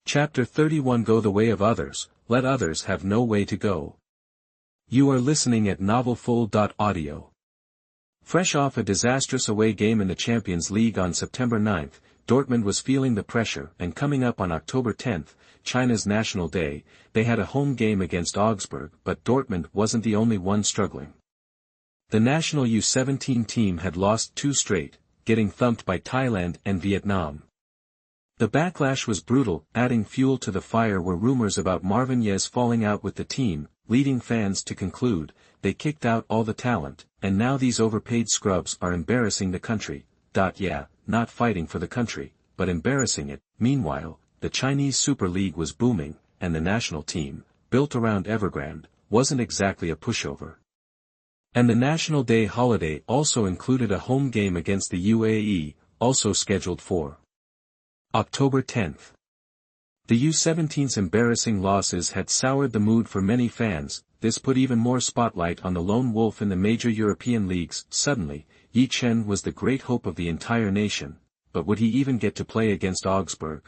Chapter 31 Go the way of others, let others have no way to go. You are listening at novelfull.audio. Fresh off a disastrous away game in the Champions League on September 9, Dortmund was feeling the pressure, and coming up on October 10, China's National Day, they had a home game against Augsburg, but Dortmund wasn't the only one struggling. The national U17 team had lost 2 straight, getting thumped by Thailand and Vietnam. The backlash was brutal. Adding fuel to the fire were rumors about Marvin Ye's falling out with the team, leading fans to conclude, they kicked out all the talent, and now these overpaid scrubs are embarrassing the country. Yeah, not fighting for the country, but embarrassing it. Meanwhile, the Chinese Super League was booming, and the national team, built around Evergrande, wasn't exactly a pushover. And the National Day holiday also included a home game against the UAE, also scheduled for October 10. The U17's embarrassing losses had soured the mood for many fans. This put even more spotlight on the lone wolf in the major European leagues. Suddenly, Ye Chen was the great hope of the entire nation, but would he even get to play against Augsburg?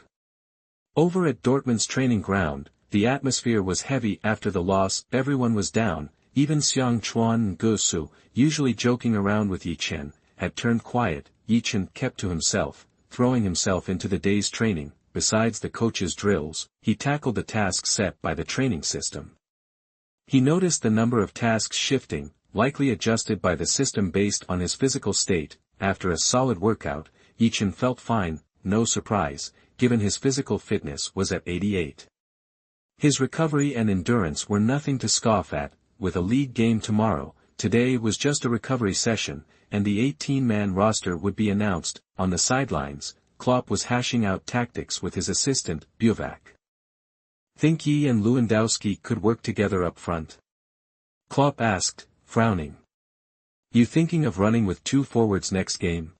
Over at Dortmund's training ground, the atmosphere was heavy after the loss. Everyone was down, even Xiang Chuan and Gu Su, usually joking around with Ye Chen, had turned quiet. Ye Chen kept to himself, throwing himself into the day's training. Besides the coach's drills, he tackled the tasks set by the training system. He noticed the number of tasks shifting, likely adjusted by the system based on his physical state. After a solid workout, Ye Chen felt fine, no surprise, given his physical fitness was at 88. His recovery and endurance were nothing to scoff at. With a league game tomorrow, today was just a recovery session, and the 18-man roster would be announced. On the sidelines, Klopp was hashing out tactics with his assistant, But. Think Ye and Lewandowski could work together up front? Klopp asked, frowning. You thinking of running with 2 forwards next game?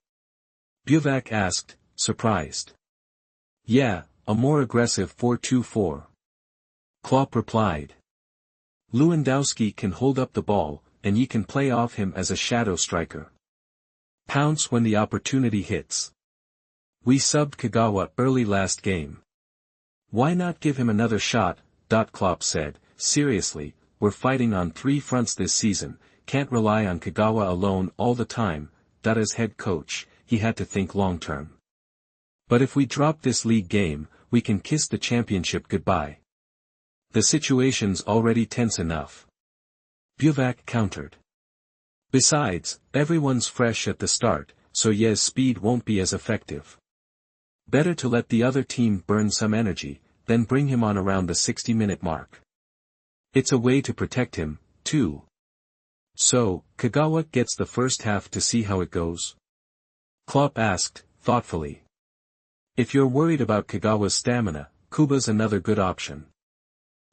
But asked, surprised. Yeah, a more aggressive 4-2-4. Klopp replied. Lewandowski can hold up the ball, and Ye can play off him as a shadow striker. Pounce when the opportunity hits. We subbed Kagawa early last game. Why not give him another shot? Klopp said, seriously, we're fighting on 3 fronts this season, can't rely on Kagawa alone all the time. As head coach, he had to think long-term. But if we drop this league game, we can kiss the championship goodbye. The situation's already tense enough. But countered. Besides, everyone's fresh at the start, so Ye's speed won't be as effective. Better to let the other team burn some energy, then bring him on around the 60-minute mark. It's a way to protect him, too. So, Kagawa gets the first half to see how it goes? Klopp asked, thoughtfully. If you're worried about Kagawa's stamina, Kuba's another good option.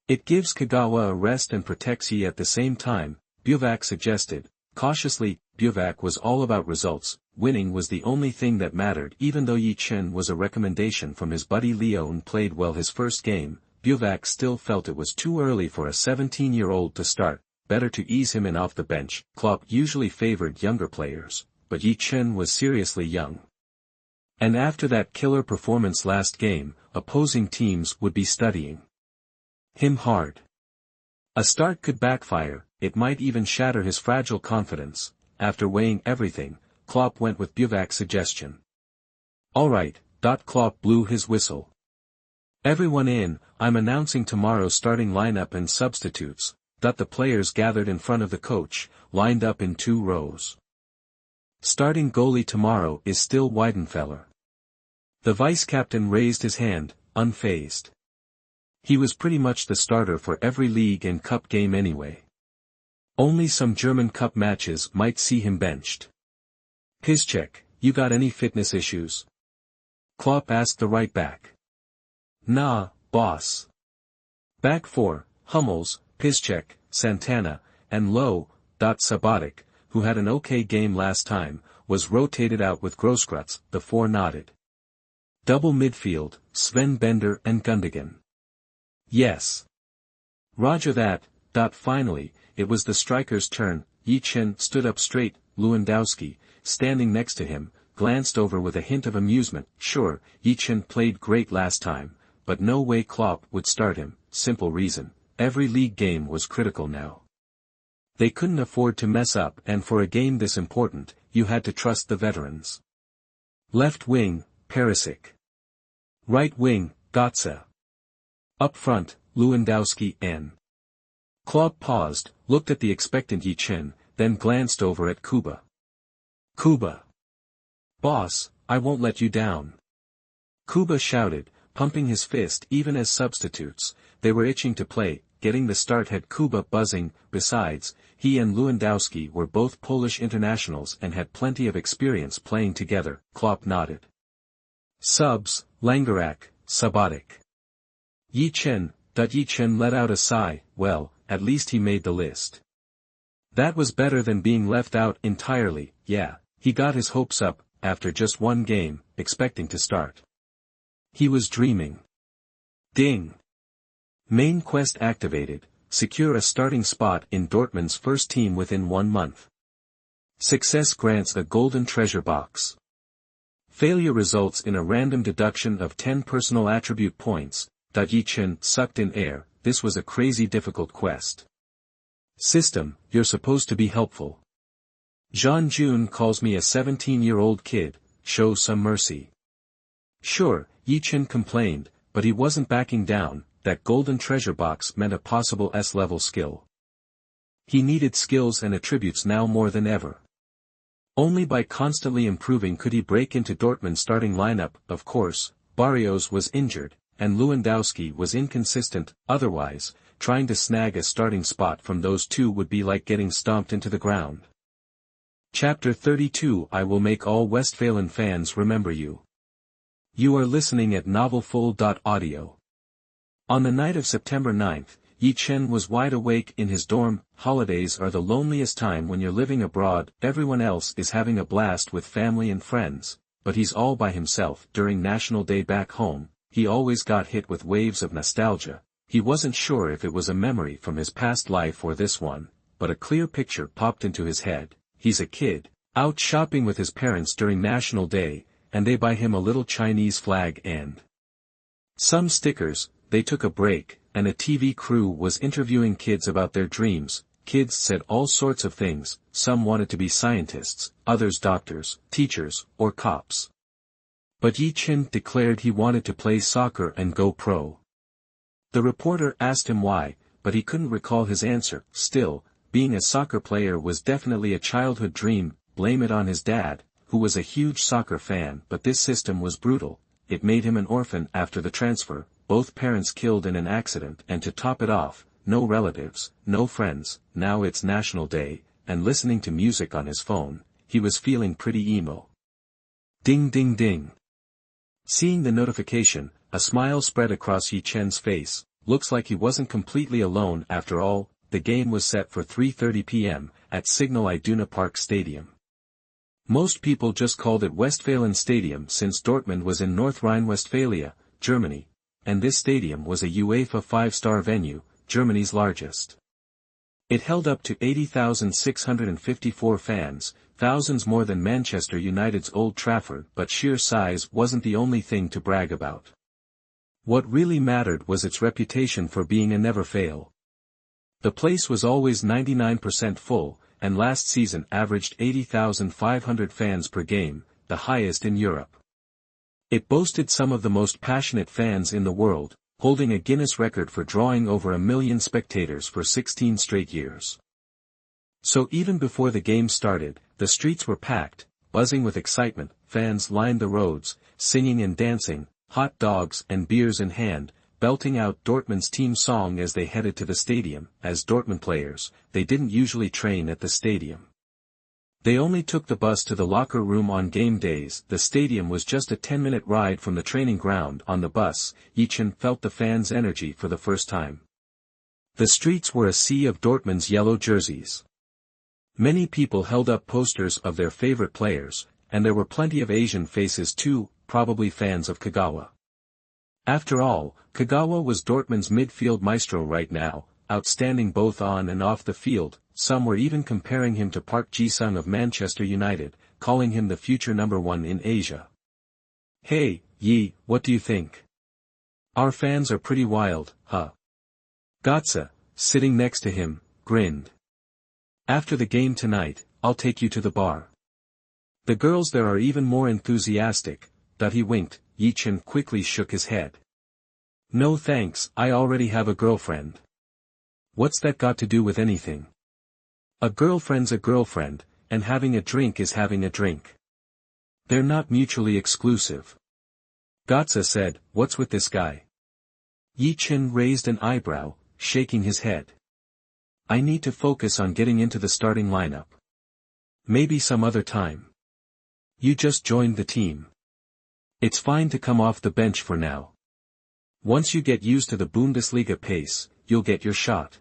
It gives Kagawa a rest and protects Ye at the same time, But suggested. Cautiously, But was all about results. Winning was the only thing that mattered. Even though Ye Chen was a recommendation from his buddy Leo and played well his first game, But still felt it was too early for a 17-year-old to start. Better to ease him in off the bench. Klopp usually favored younger players, but Ye Chen was seriously young. And after that killer performance last game, opposing teams would be studying him hard. A start could backfire, it might even shatter his fragile confidence. After weighing everything, Klopp went with Buvac's suggestion. Alright, Klopp blew his whistle. Everyone in, I'm announcing tomorrow's starting lineup and substitutes. The players gathered in front of the coach, lined up in 2 rows. Starting goalie tomorrow is still Weidenfeller. The vice-captain raised his hand, unfazed. He was pretty much the starter for every league and cup game anyway. Only some German cup matches might see him benched. Piszczek, you got any fitness issues? Klopp asked the right back. Nah, boss. Back 4, Hummels, Piszczek, Santana, and Lowe. Sabotic, who had an okay game last time, was rotated out with Grosskreutz. The 4 nodded. Double midfield, Sven Bender and Gundogan. Yes. Roger that. Finally, it was the striker's turn. Ye Chen stood up straight. Lewandowski, standing next to him, glanced over with a hint of amusement. Sure, Ye Chen played great last time, but no way Klopp would start him. Simple reason, every league game was critical now. They couldn't afford to mess up, and for a game this important, you had to trust the veterans. Left wing, Perisic. Right wing, Götze. Up front, Lewandowski and Klopp paused, looked at the expectant Ye Chen, then glanced over at Kuba. Kuba. Boss, I won't let you down. Kuba shouted, pumping his fist even as substitutes. They were itching to play. Getting the start had Kuba buzzing. Besides, he and Lewandowski were both Polish internationals and had plenty of experience playing together. Klopp nodded. Subs, Langerak, Subotic. Ye Chen. Ye Chen let out a sigh. Well, at least he made the list. That was better than being left out entirely. Yeah, he got his hopes up, after just one game, expecting to start. He was dreaming. Ding! Main quest activated. Secure a starting spot in Dortmund's first team within 1 month. Success grants a golden treasure box. Failure results in a random deduction of 10 personal attribute points. Ye Chen sucked in air. This was a crazy difficult quest. System, you're supposed to be helpful. Jean Jun calls me a 17-year-old kid, show some mercy. Sure, Ye Chen complained, but he wasn't backing down. That golden treasure box meant a possible S-level skill. He needed skills and attributes now more than ever. Only by constantly improving could he break into Dortmund's starting lineup. Of course, Barrios was injured, and Lewandowski was inconsistent. Otherwise, trying to snag a starting spot from those two would be like getting stomped into the ground. Chapter 32. I will make all Westfalen fans remember you. You are listening at novelfull.audio. On the night of September 9th, Ye Chen was wide awake in his dorm. Holidays are the loneliest time when you're living abroad. Everyone else is having a blast with family and friends, but he's all by himself. During National Day back home, he always got hit with waves of nostalgia. He wasn't sure if it was a memory from his past life or this one, but a clear picture popped into his head. He's a kid, out shopping with his parents during National Day, and they buy him a little Chinese flag and some stickers. They took a break, and a TV crew was interviewing kids about their dreams. Kids said all sorts of things. Some wanted to be scientists, others doctors, teachers, or cops. But Ye Chen declared he wanted to play soccer and go pro. The reporter asked him why, but he couldn't recall his answer. Still, being a soccer player was definitely a childhood dream. Blame it on his dad, who was a huge soccer fan, but this system was brutal. It made him an orphan after the transfer. Both parents killed in an accident, and to top it off, no relatives, no friends. Now it's National Day, and listening to music on his phone, he was feeling pretty emo. Ding ding ding. Seeing the notification, a smile spread across Ye Chen's face. Looks like he wasn't completely alone after all. The game was set for 3:30 p.m. at Signal Iduna Park Stadium. Most people just called it Westfalen Stadium since Dortmund was in North Rhine-Westphalia, Germany. And this stadium was a UEFA 5-star venue, Germany's largest. It held up to 80,654 fans, thousands more than Manchester United's Old Trafford, but sheer size wasn't the only thing to brag about. What really mattered was its reputation for being a never-fail. The place was always 99% full, and last season averaged 80,500 fans per game, the highest in Europe. It boasted some of the most passionate fans in the world, holding a Guinness record for drawing over 1 million spectators for 16 straight years. So even before the game started, the streets were packed, buzzing with excitement. Fans lined the roads, singing and dancing, hot dogs and beers in hand, belting out Dortmund's team song as they headed to the stadium. As Dortmund players, they didn't usually train at the stadium. They only took the bus to the locker room on game days. The stadium was just a 10-minute ride from the training ground. On the bus, Ye Chen felt the fans' energy for the first time. The streets were a sea of Dortmund's yellow jerseys. Many people held up posters of their favorite players, and there were plenty of Asian faces too, probably fans of Kagawa. After all, Kagawa was Dortmund's midfield maestro right now, outstanding both on and off the field. Some were even comparing him to Park Ji-sung of Manchester United, calling him the future #1 in Asia. Hey, Yi, what do you think? Our fans are pretty wild, huh? Gotza, sitting next to him, grinned. After the game tonight, I'll take you to the bar. The girls there are even more enthusiastic, that he winked. Ye Chen quickly shook his head. No thanks, I already have a girlfriend. What's that got to do with anything? A girlfriend's a girlfriend, and having a drink is having a drink. They're not mutually exclusive. Gotza said, what's with this guy? Ye Chen raised an eyebrow, shaking his head. I need to focus on getting into the starting lineup. Maybe some other time. You just joined the team. It's fine to come off the bench for now. Once you get used to the Bundesliga pace, you'll get your shot.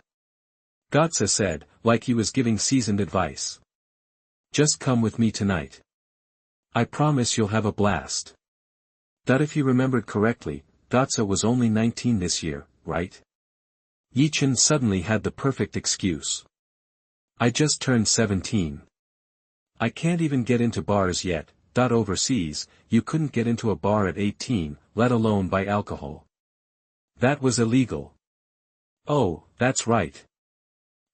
Gotza said, like he was giving seasoned advice. Just come with me tonight. I promise you'll have a blast. That if he remembered correctly, Gotza was only 19 this year, right? Ye Chen suddenly had the perfect excuse. I just turned 17. I can't even get into bars yet. Overseas, you couldn't get into a bar at 18, let alone buy alcohol. That was illegal. Oh, that's right.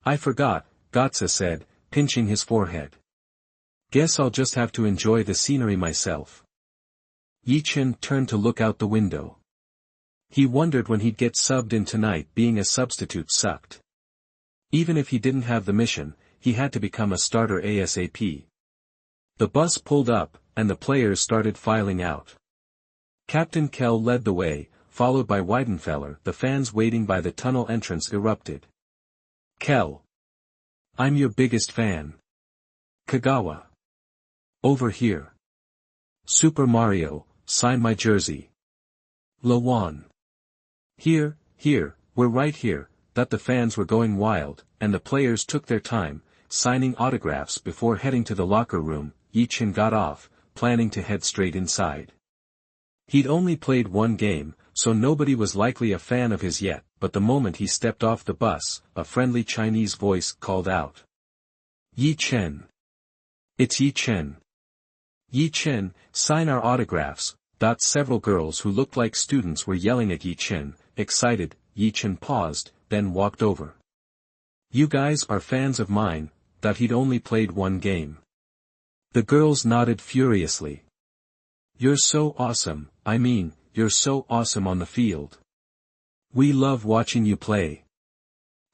I forgot, Gotza said, pinching his forehead. Guess I'll just have to enjoy the scenery myself. Ye Chen turned to look out the window. He wondered when he'd get subbed in tonight. Being a substitute sucked. Even if he didn't have the mission, he had to become a starter ASAP. The bus pulled up, and the players started filing out. Captain Kell led the way, followed by Weidenfeller. The fans waiting by the tunnel entrance erupted. Kell. I'm your biggest fan. Kagawa. Over here. Super Mario, sign my jersey. Lawan. Here, we're right here. That the fans were going wild, and the players took their time, signing autographs before heading to the locker room. Ye Chen got off, planning to head straight inside. He'd only played one game, so nobody was likely a fan of his yet, but the moment he stepped off the bus, a friendly Chinese voice called out. Ye Chen. It's Ye Chen. Ye Chen, sign our autographs. Several girls who looked like students were yelling at Ye Chen, excited. Ye Chen paused, then walked over. You guys are fans of mine. He'd only played one game. The girls nodded furiously. You're so awesome, you're so awesome on the field. We love watching you play.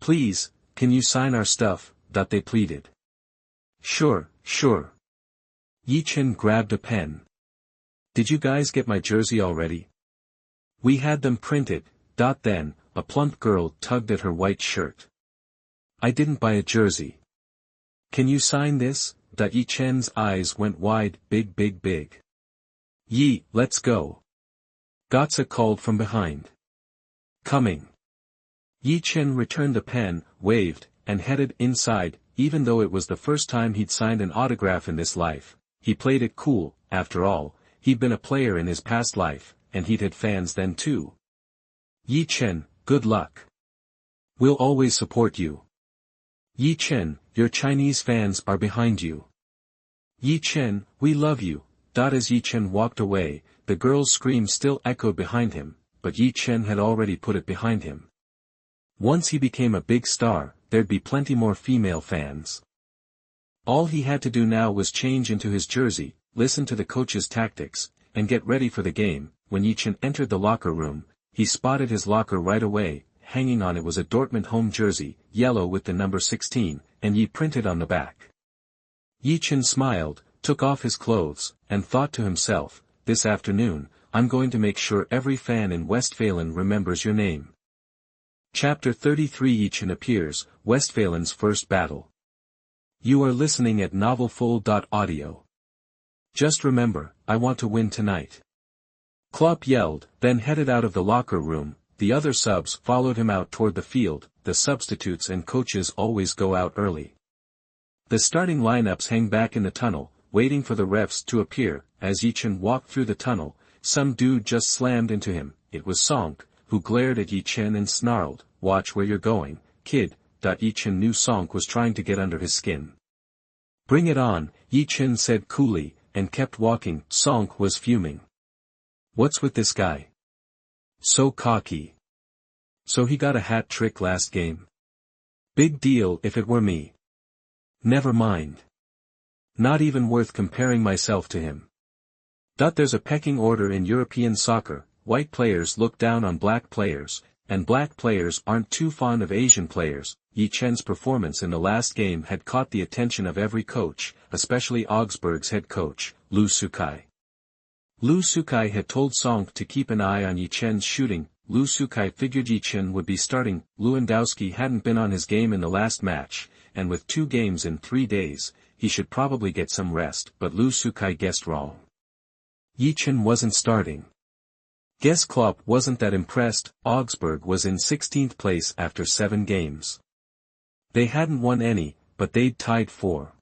Please, can you sign our stuff? They pleaded. Sure. Ye Chen grabbed a pen. Did you guys get my jersey already? We had them printed. Then, a plump girl tugged at her white shirt. I didn't buy a jersey. Can you sign this? Ye Chen's eyes went wide, big. Yi, let's go. Gotza called from behind. Coming. Ye Chen returned the pen, waved, and headed inside. Even though it was the first time he'd signed an autograph in this life, he played it cool. After all, he'd been a player in his past life, and he'd had fans then too. Ye Chen, good luck. We'll always support you. Ye Chen, your Chinese fans are behind you. Ye Chen, we love you. As Ye Chen walked away, the girl's scream still echoed behind him, but Ye Chen had already put it behind him. Once he became a big star, there'd be plenty more female fans. All he had to do now was change into his jersey, listen to the coach's tactics, and get ready for the game. When Ye Chen entered the locker room, he spotted his locker right away. Hanging on it was a Dortmund home jersey, yellow with the number 16, and Ye printed on the back. Ye Chen smiled, took off his clothes, and thought to himself, this afternoon, I'm going to make sure every fan in Westfalen remembers your name. Chapter 33 Ye Chen appears, Westfalen's first battle. You are listening at novelfull.audio. Just remember, I want to win tonight. Klopp yelled, then headed out of the locker room. The other subs followed him out toward the field. The substitutes and coaches always go out early. The starting lineups hang back in the tunnel, waiting for the refs to appear. As Ye Chen walked through the tunnel, some dude just slammed into him. It was Sonk, who glared at Ye Chen and snarled, "Watch where you're going, kid." Ye Chen knew Sonk was trying to get under his skin. "Bring it on," Ye Chen said coolly, and kept walking. Sonk was fuming. "What's with this guy? So cocky. So he got a hat trick last game. Big deal if it were me. Never mind. Not even worth comparing myself to him. There's a pecking order in European soccer. White players look down on black players, and black players aren't too fond of Asian players. Ye Chen's performance in the last game had caught the attention of every coach, especially Augsburg's head coach, Lu Sukai. Lu Sukai had told Sonk to keep an eye on Ye Chen's shooting. Lu Sukai figured Ye Chen would be starting. Lewandowski hadn't been on his game in the last match, and with 2 games in 3 days, he should probably get some rest, but Lu Sukai guessed wrong. Ye Chen wasn't starting. Guess Klopp wasn't that impressed. Augsburg was in 16th place after 7 games. They hadn't won any, but they'd tied 4.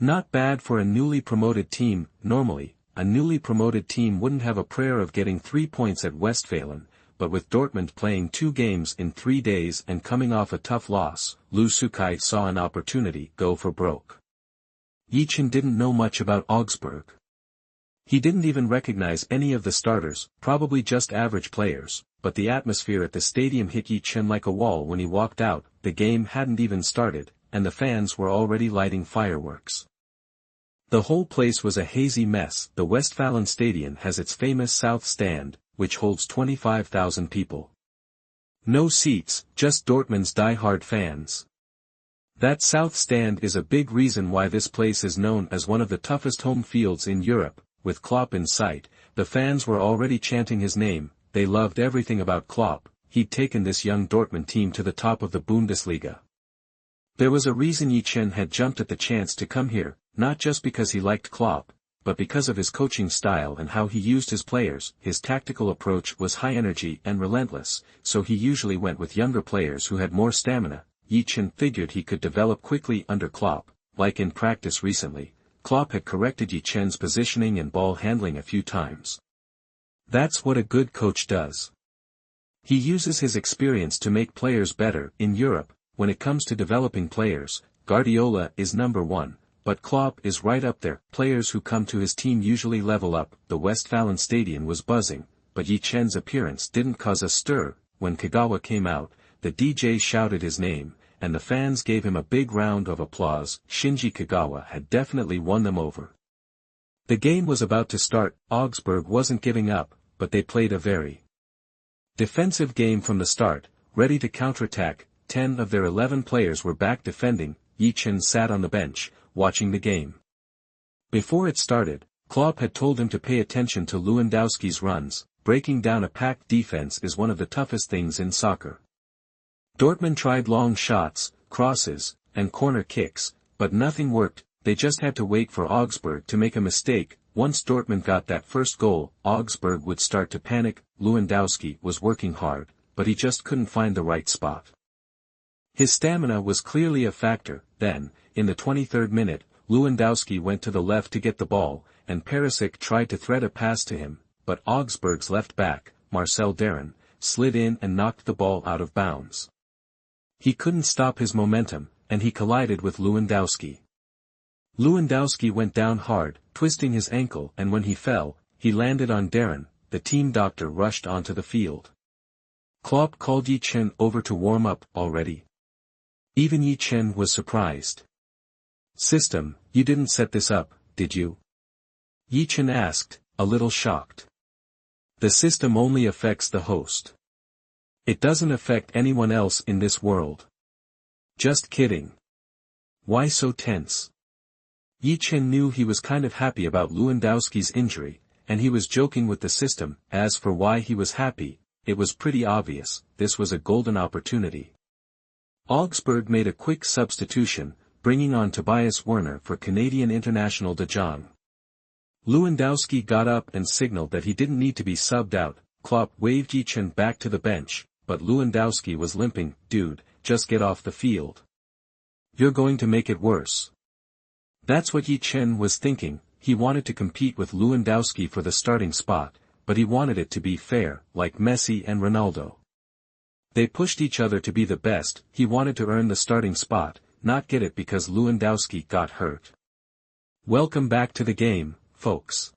Not bad for a newly promoted team. Normally, a newly promoted team wouldn't have a prayer of getting 3 points at Westfalen, but with Dortmund playing 2 games in 3 days and coming off a tough loss, Lu Sukai saw an opportunity go for broke. Ye Chen didn't know much about Augsburg. He didn't even recognize any of the starters, probably just average players, but the atmosphere at the stadium hit Ye Chen like a wall when he walked out. The game hadn't even started, and the fans were already lighting fireworks. The whole place was a hazy mess. The Westfalen Stadion has its famous South Stand, which holds 25,000 people. No seats, just Dortmund's die-hard fans. That South Stand is a big reason why this place is known as one of the toughest home fields in Europe. With Klopp in sight, the fans were already chanting his name. They loved everything about Klopp. He'd taken this young Dortmund team to the top of the Bundesliga. There was a reason Ye Chen had jumped at the chance to come here, not just because he liked Klopp, but because of his coaching style and how he used his players. His tactical approach was high energy and relentless, so he usually went with younger players who had more stamina. Ye Chen figured he could develop quickly under Klopp, like in practice recently. Klopp had corrected Ye Chen's positioning and ball handling a few times. That's what a good coach does. He uses his experience to make players better. In Europe, when it comes to developing players, Guardiola is number 1, but Klopp is right up there. Players who come to his team usually level up. The Westfalen Stadion was buzzing, but Ye Chen's appearance didn't cause a stir. When Kagawa came out, the DJ shouted his name, and the fans gave him a big round of applause. Shinji Kagawa had definitely won them over. The game was about to start. Augsburg wasn't giving up, but they played a very defensive game from the start, ready to counterattack. 10 of their 11 players were back defending. Ye Chen sat on the bench, watching the game. Before it started, Klopp had told him to pay attention to Lewandowski's runs. Breaking down a packed defense is one of the toughest things in soccer. Dortmund tried long shots, crosses, and corner kicks, but nothing worked. They just had to wait for Augsburg to make a mistake. Once Dortmund got that first goal, Augsburg would start to panic. Lewandowski was working hard, but he just couldn't find the right spot. His stamina was clearly a factor. Then, in the 23rd minute, Lewandowski went to the left to get the ball, and Perisic tried to thread a pass to him, but Augsburg's left back, Marcel Darren, slid in and knocked the ball out of bounds. He couldn't stop his momentum, and he collided with Lewandowski. Lewandowski went down hard, twisting his ankle, and when he fell, he landed on Darren. The team doctor rushed onto the field. Klopp called Ye Chen over to warm up. Already? Even Ye Chen was surprised. System, you didn't set this up, did you? Ye Chen asked, a little shocked. The system only affects the host. It doesn't affect anyone else in this world. Just kidding. Why so tense? Ye Chen knew he was kind of happy about Lewandowski's injury, and he was joking with the system. As for why he was happy, it was pretty obvious. This was a golden opportunity. Augsburg made a quick substitution, bringing on Tobias Werner for Canadian international De Jong. Lewandowski got up and signaled that he didn't need to be subbed out. Klopp waved Ye Chen back to the bench, but Lewandowski was limping. Dude, just get off the field. You're going to make it worse. That's what Ye Chen was thinking. He wanted to compete with Lewandowski for the starting spot, but he wanted it to be fair, like Messi and Ronaldo. They pushed each other to be the best. He wanted to earn the starting spot, not get it because Lewandowski got hurt. Welcome back to the game, folks.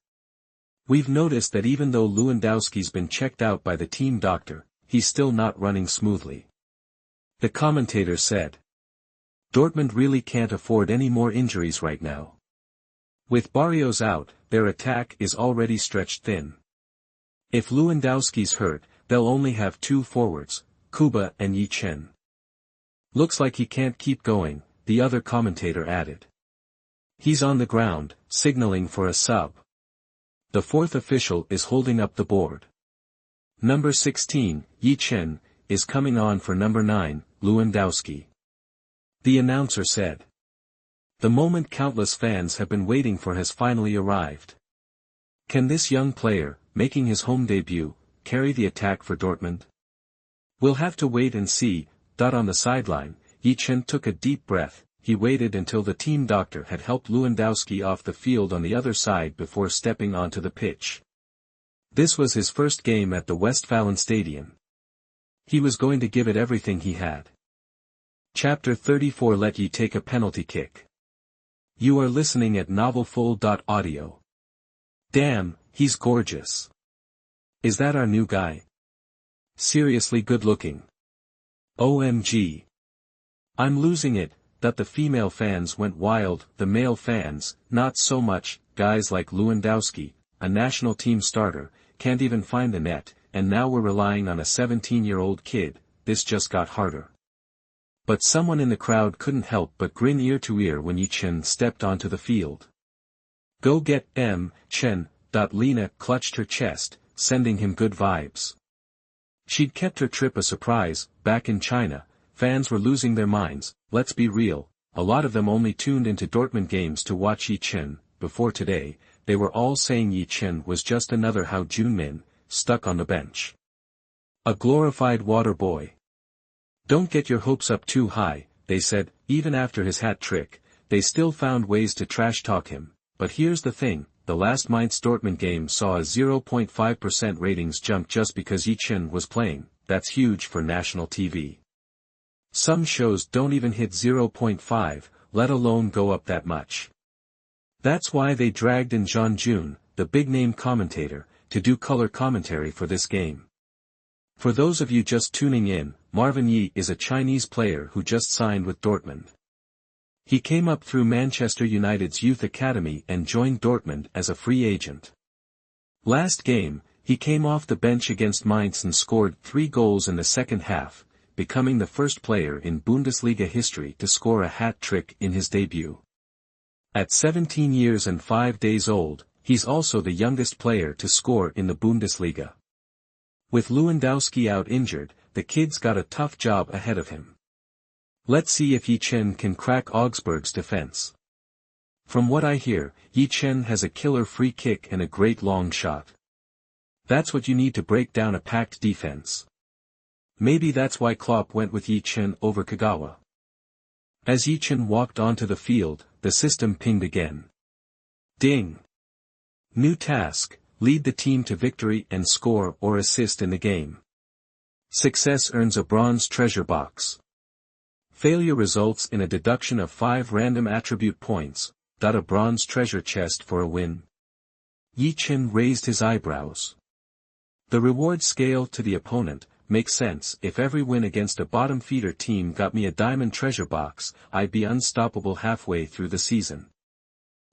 We've noticed that even though Lewandowski's been checked out by the team doctor, he's still not running smoothly. The commentator said. Dortmund really can't afford any more injuries right now. With Barrios out, their attack is already stretched thin. If Lewandowski's hurt, they'll only have two forwards, Kuba and Ye Chen. Looks like he can't keep going, the other commentator added. He's on the ground, signaling for a sub. The fourth official is holding up the board. Number 16, Ye Chen, is coming on for number 9, Lewandowski. The announcer said. The moment countless fans have been waiting for has finally arrived. Can this young player, making his home debut, carry the attack for Dortmund? We'll have to wait and see. On the sideline, Ye Chen took a deep breath. He waited until the team doctor had helped Lewandowski off the field on the other side before stepping onto the pitch. This was his first game at the Westfalen stadium. He was going to give it everything he had. Chapter 34. Let Ye take a penalty kick. You are listening at novelfull.audio. Damn, he's gorgeous. Is that our new guy? Seriously good looking. OMG. I'm losing it. The female fans went wild, the male fans, not so much. Guys like Lewandowski, a national team starter, can't even find the net, and now we're relying on a 17-year-old kid. This just got harder. But someone in the crowd couldn't help but grin ear to ear when Ye Chen stepped onto the field. Go get Chen. Lena clutched her chest, sending him good vibes. She'd kept her trip a surprise. Back in China, fans were losing their minds. Let's be real, a lot of them only tuned into Dortmund games to watch Ye Chen. Before today, they were all saying Ye Chen was just another Hao Junmin, stuck on the bench. A glorified water boy. Don't get your hopes up too high, they said. Even after his hat trick, they still found ways to trash talk him. But here's the thing, the last Mainz-Dortmund game saw a 0.5% ratings jump just because Ye Chen was playing. That's huge for national TV. Some shows don't even hit 0.5, let alone go up that much. That's why they dragged in Zhang Jun, the big-name commentator, to do color commentary for this game. For those of you just tuning in, Marvin Yi is a Chinese player who just signed with Dortmund. He came up through Manchester United's youth academy and joined Dortmund as a free agent. Last game, he came off the bench against Mainz and scored 3 goals in the second half, becoming the first player in Bundesliga history to score a hat-trick in his debut. At 17 years and 5 days old, he's also the youngest player to score in the Bundesliga. With Lewandowski out injured, the kid's got a tough job ahead of him. Let's see if Ye Chen can crack Augsburg's defense. From what I hear, Ye Chen has a killer free kick and a great long shot. That's what you need to break down a packed defense. Maybe that's why Klopp went with Ye Chen over Kagawa. As Ye Chen walked onto the field, the system pinged again. Ding! New task, lead the team to victory and score or assist in the game. Success earns a bronze treasure box. Failure results in a deduction of 5 random attribute points. A bronze treasure chest for a win. Ye Chen raised his eyebrows. The reward scale to the opponent. Makes sense. If every win against a bottom feeder team got me a diamond treasure box, I'd be unstoppable halfway through the season.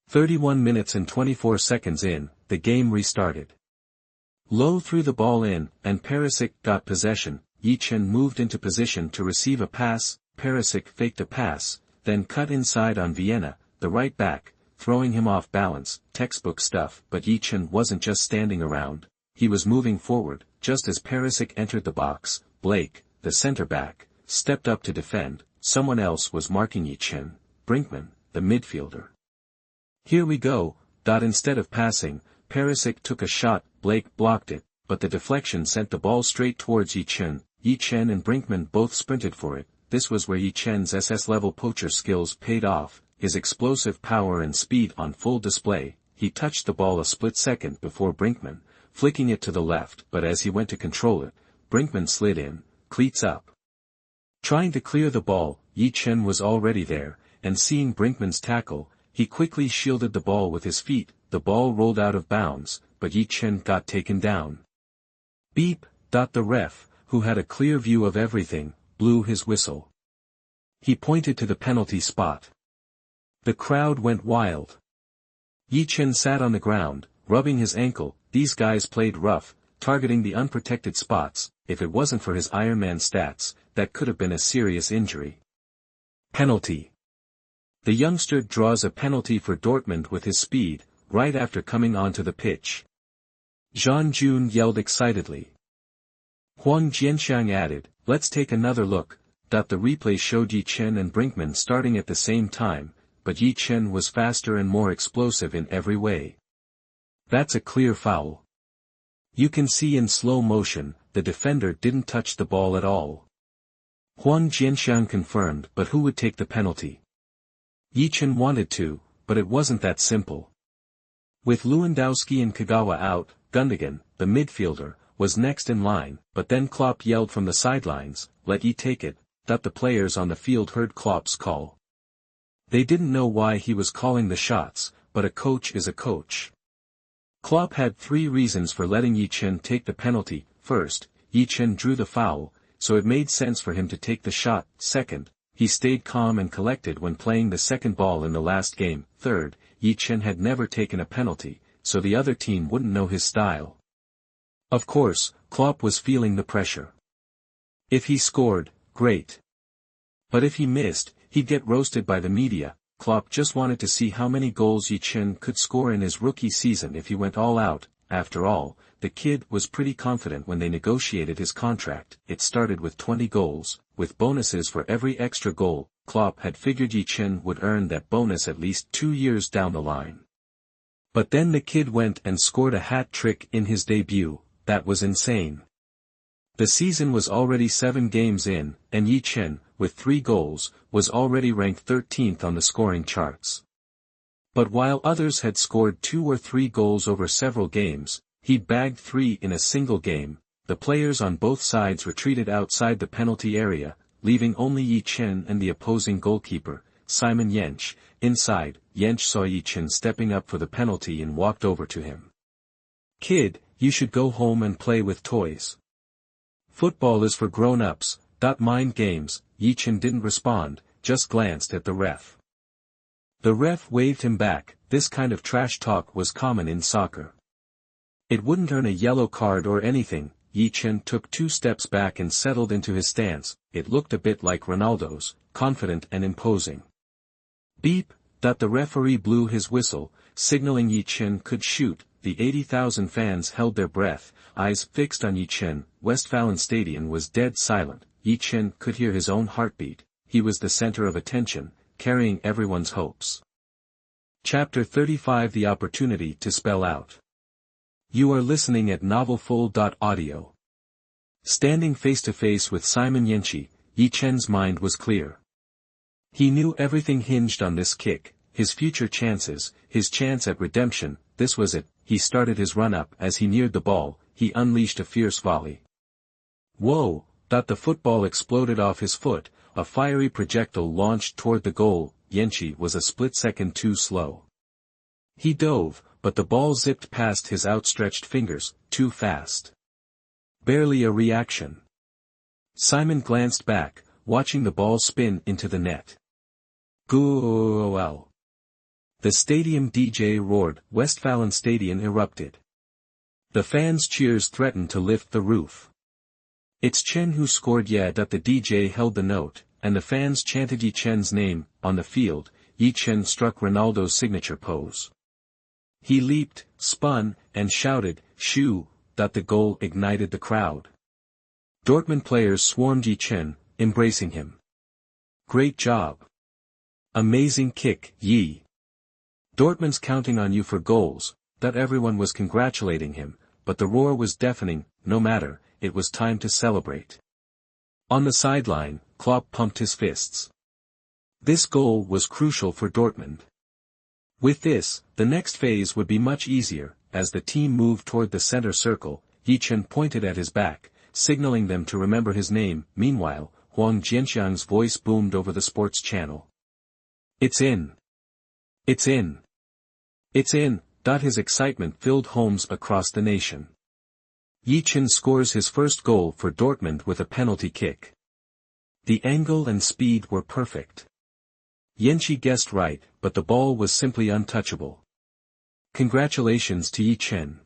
31 minutes and 24 seconds in, the game restarted. Low threw the ball in, and Perisic got possession. Ye Chen moved into position to receive a pass. Perisic faked a pass, then cut inside on Vienna, the right back, throwing him off balance. Textbook stuff. But Ye Chen wasn't just standing around. He was moving forward. Just as Perisic entered the box, Blake, the center-back, stepped up to defend. Someone else was marking Ye Chen, Brinkman, the midfielder. Here we go. Instead of passing, Perisic took a shot. Blake blocked it, but the deflection sent the ball straight towards Ye Chen. Ye Chen and Brinkman both sprinted for it. This was where Ye Chen's SS-level poacher skills paid off, his explosive power and speed on full display. He touched the ball a split second before Brinkman, flicking it to the left, but as he went to control it, Brinkman slid in, cleats up. Trying to clear the ball, Ye Chen was already there, and seeing Brinkman's tackle, he quickly shielded the ball with his feet. The ball rolled out of bounds. but Ye Chen got taken down. Beep. The ref, who had a clear view of everything, blew his whistle. He pointed to the penalty spot. The crowd went wild. Ye Chen sat on the ground, rubbing his ankle. These guys played rough, targeting the unprotected spots. If it wasn't for his Ironman stats, that could have been a serious injury. Penalty. The youngster draws a penalty for Dortmund with his speed, right after coming onto the pitch. Zhang Jun yelled excitedly. Huang Jianxiang added, "Let's take another look." The replay showed Ye Chen and Brinkman starting at the same time, but Ye Chen was faster and more explosive in every way. That's a clear foul. You can see in slow motion, the defender didn't touch the ball at all. Huang Jianxiang confirmed, but who would take the penalty? Ye Chen wanted to, but it wasn't that simple. With Lewandowski and Kagawa out, Gundogan, the midfielder, was next in line, but then Klopp yelled from the sidelines, "Let Ye take it." The players on the field heard Klopp's call. They didn't know why he was calling the shots, but a coach is a coach. Klopp had 3 reasons for letting Ye Chen take the penalty. First, Ye Chen drew the foul, so it made sense for him to take the shot. Second, he stayed calm and collected when playing the second ball in the last game. Third, Ye Chen had never taken a penalty, so the other team wouldn't know his style. Of course, Klopp was feeling the pressure. If he scored, great. But if he missed, he'd get roasted by the media. Klopp just wanted to see how many goals Ye Chen could score in his rookie season if he went all out. After all, the kid was pretty confident when they negotiated his contract. It started with 20 goals, with bonuses for every extra goal. Klopp had figured Ye Chen would earn that bonus at least 2 years down the line. But then the kid went and scored a hat-trick in his debut. That was insane. The season was already 7 games in, and Ye Chen, with 3 goals, was already ranked 13th on the scoring charts. But while others had scored 2 or 3 goals over several games, he bagged 3 in a single game. The players on both sides retreated outside the penalty area, leaving only Ye Chen and the opposing goalkeeper, Simon Yench, inside. Yench saw Ye Chen stepping up for the penalty and walked over to him. "Kid, you should go home and play with toys. Football is for grown-ups, mind games." Ye Chen didn't respond, just glanced at the ref. The ref waved him back. This kind of trash talk was common in soccer. It wouldn't earn a yellow card or anything. Ye Chen took 2 steps back and settled into his stance. It looked a bit like Ronaldo's, confident and imposing. Beep. The referee blew his whistle, signaling Ye Chen could shoot. The 80,000 fans held their breath, eyes fixed on Ye Chen. Westfalen Stadium was dead silent. Ye Chen could hear his own heartbeat. He was the center of attention, carrying everyone's hopes. Chapter 35: The Opportunity to Spell Out. You are listening at novelfull.audio. Standing face to face with Simon Yenchi, Ye Chen's mind was clear. He knew everything hinged on this kick, his future chances, his chance at redemption. This was it. He started his run-up. As he neared the ball, he unleashed a fierce volley. Whoa! The football exploded off his foot, a fiery projectile launched toward the goal. Yenchi was a split second too slow. He dove, but the ball zipped past his outstretched fingers, too fast. Barely a reaction. Simon glanced back, watching the ball spin into the net. Goal! The stadium DJ roared. Westfalen Stadium erupted. The fans' cheers threatened to lift the roof. "It's Chen who scored." Yeah. The DJ held the note, and the fans chanted Ye Chen's name. On the field, Ye Chen struck Ronaldo's signature pose. He leaped, spun, and shouted, "Shoo!" The goal ignited the crowd. Dortmund players swarmed Ye Chen, embracing him. "Great job! Amazing kick, Ye! Dortmund's counting on you for goals." Everyone was congratulating him, but the roar was deafening. No matter, it was time to celebrate. On the sideline, Klopp pumped his fists. This goal was crucial for Dortmund. With this, the next phase would be much easier. As the team moved toward the center circle, Ye Chen pointed at his back, signaling them to remember his name. Meanwhile, Huang Jianxiang's voice boomed over the sports channel. "It's in! It's in! It's in!" His excitement filled homes across the nation. Ye Chen scores his first goal for Dortmund with a penalty kick. The angle and speed were perfect. Yenchi guessed right, but the ball was simply untouchable. Congratulations to Ye Chen.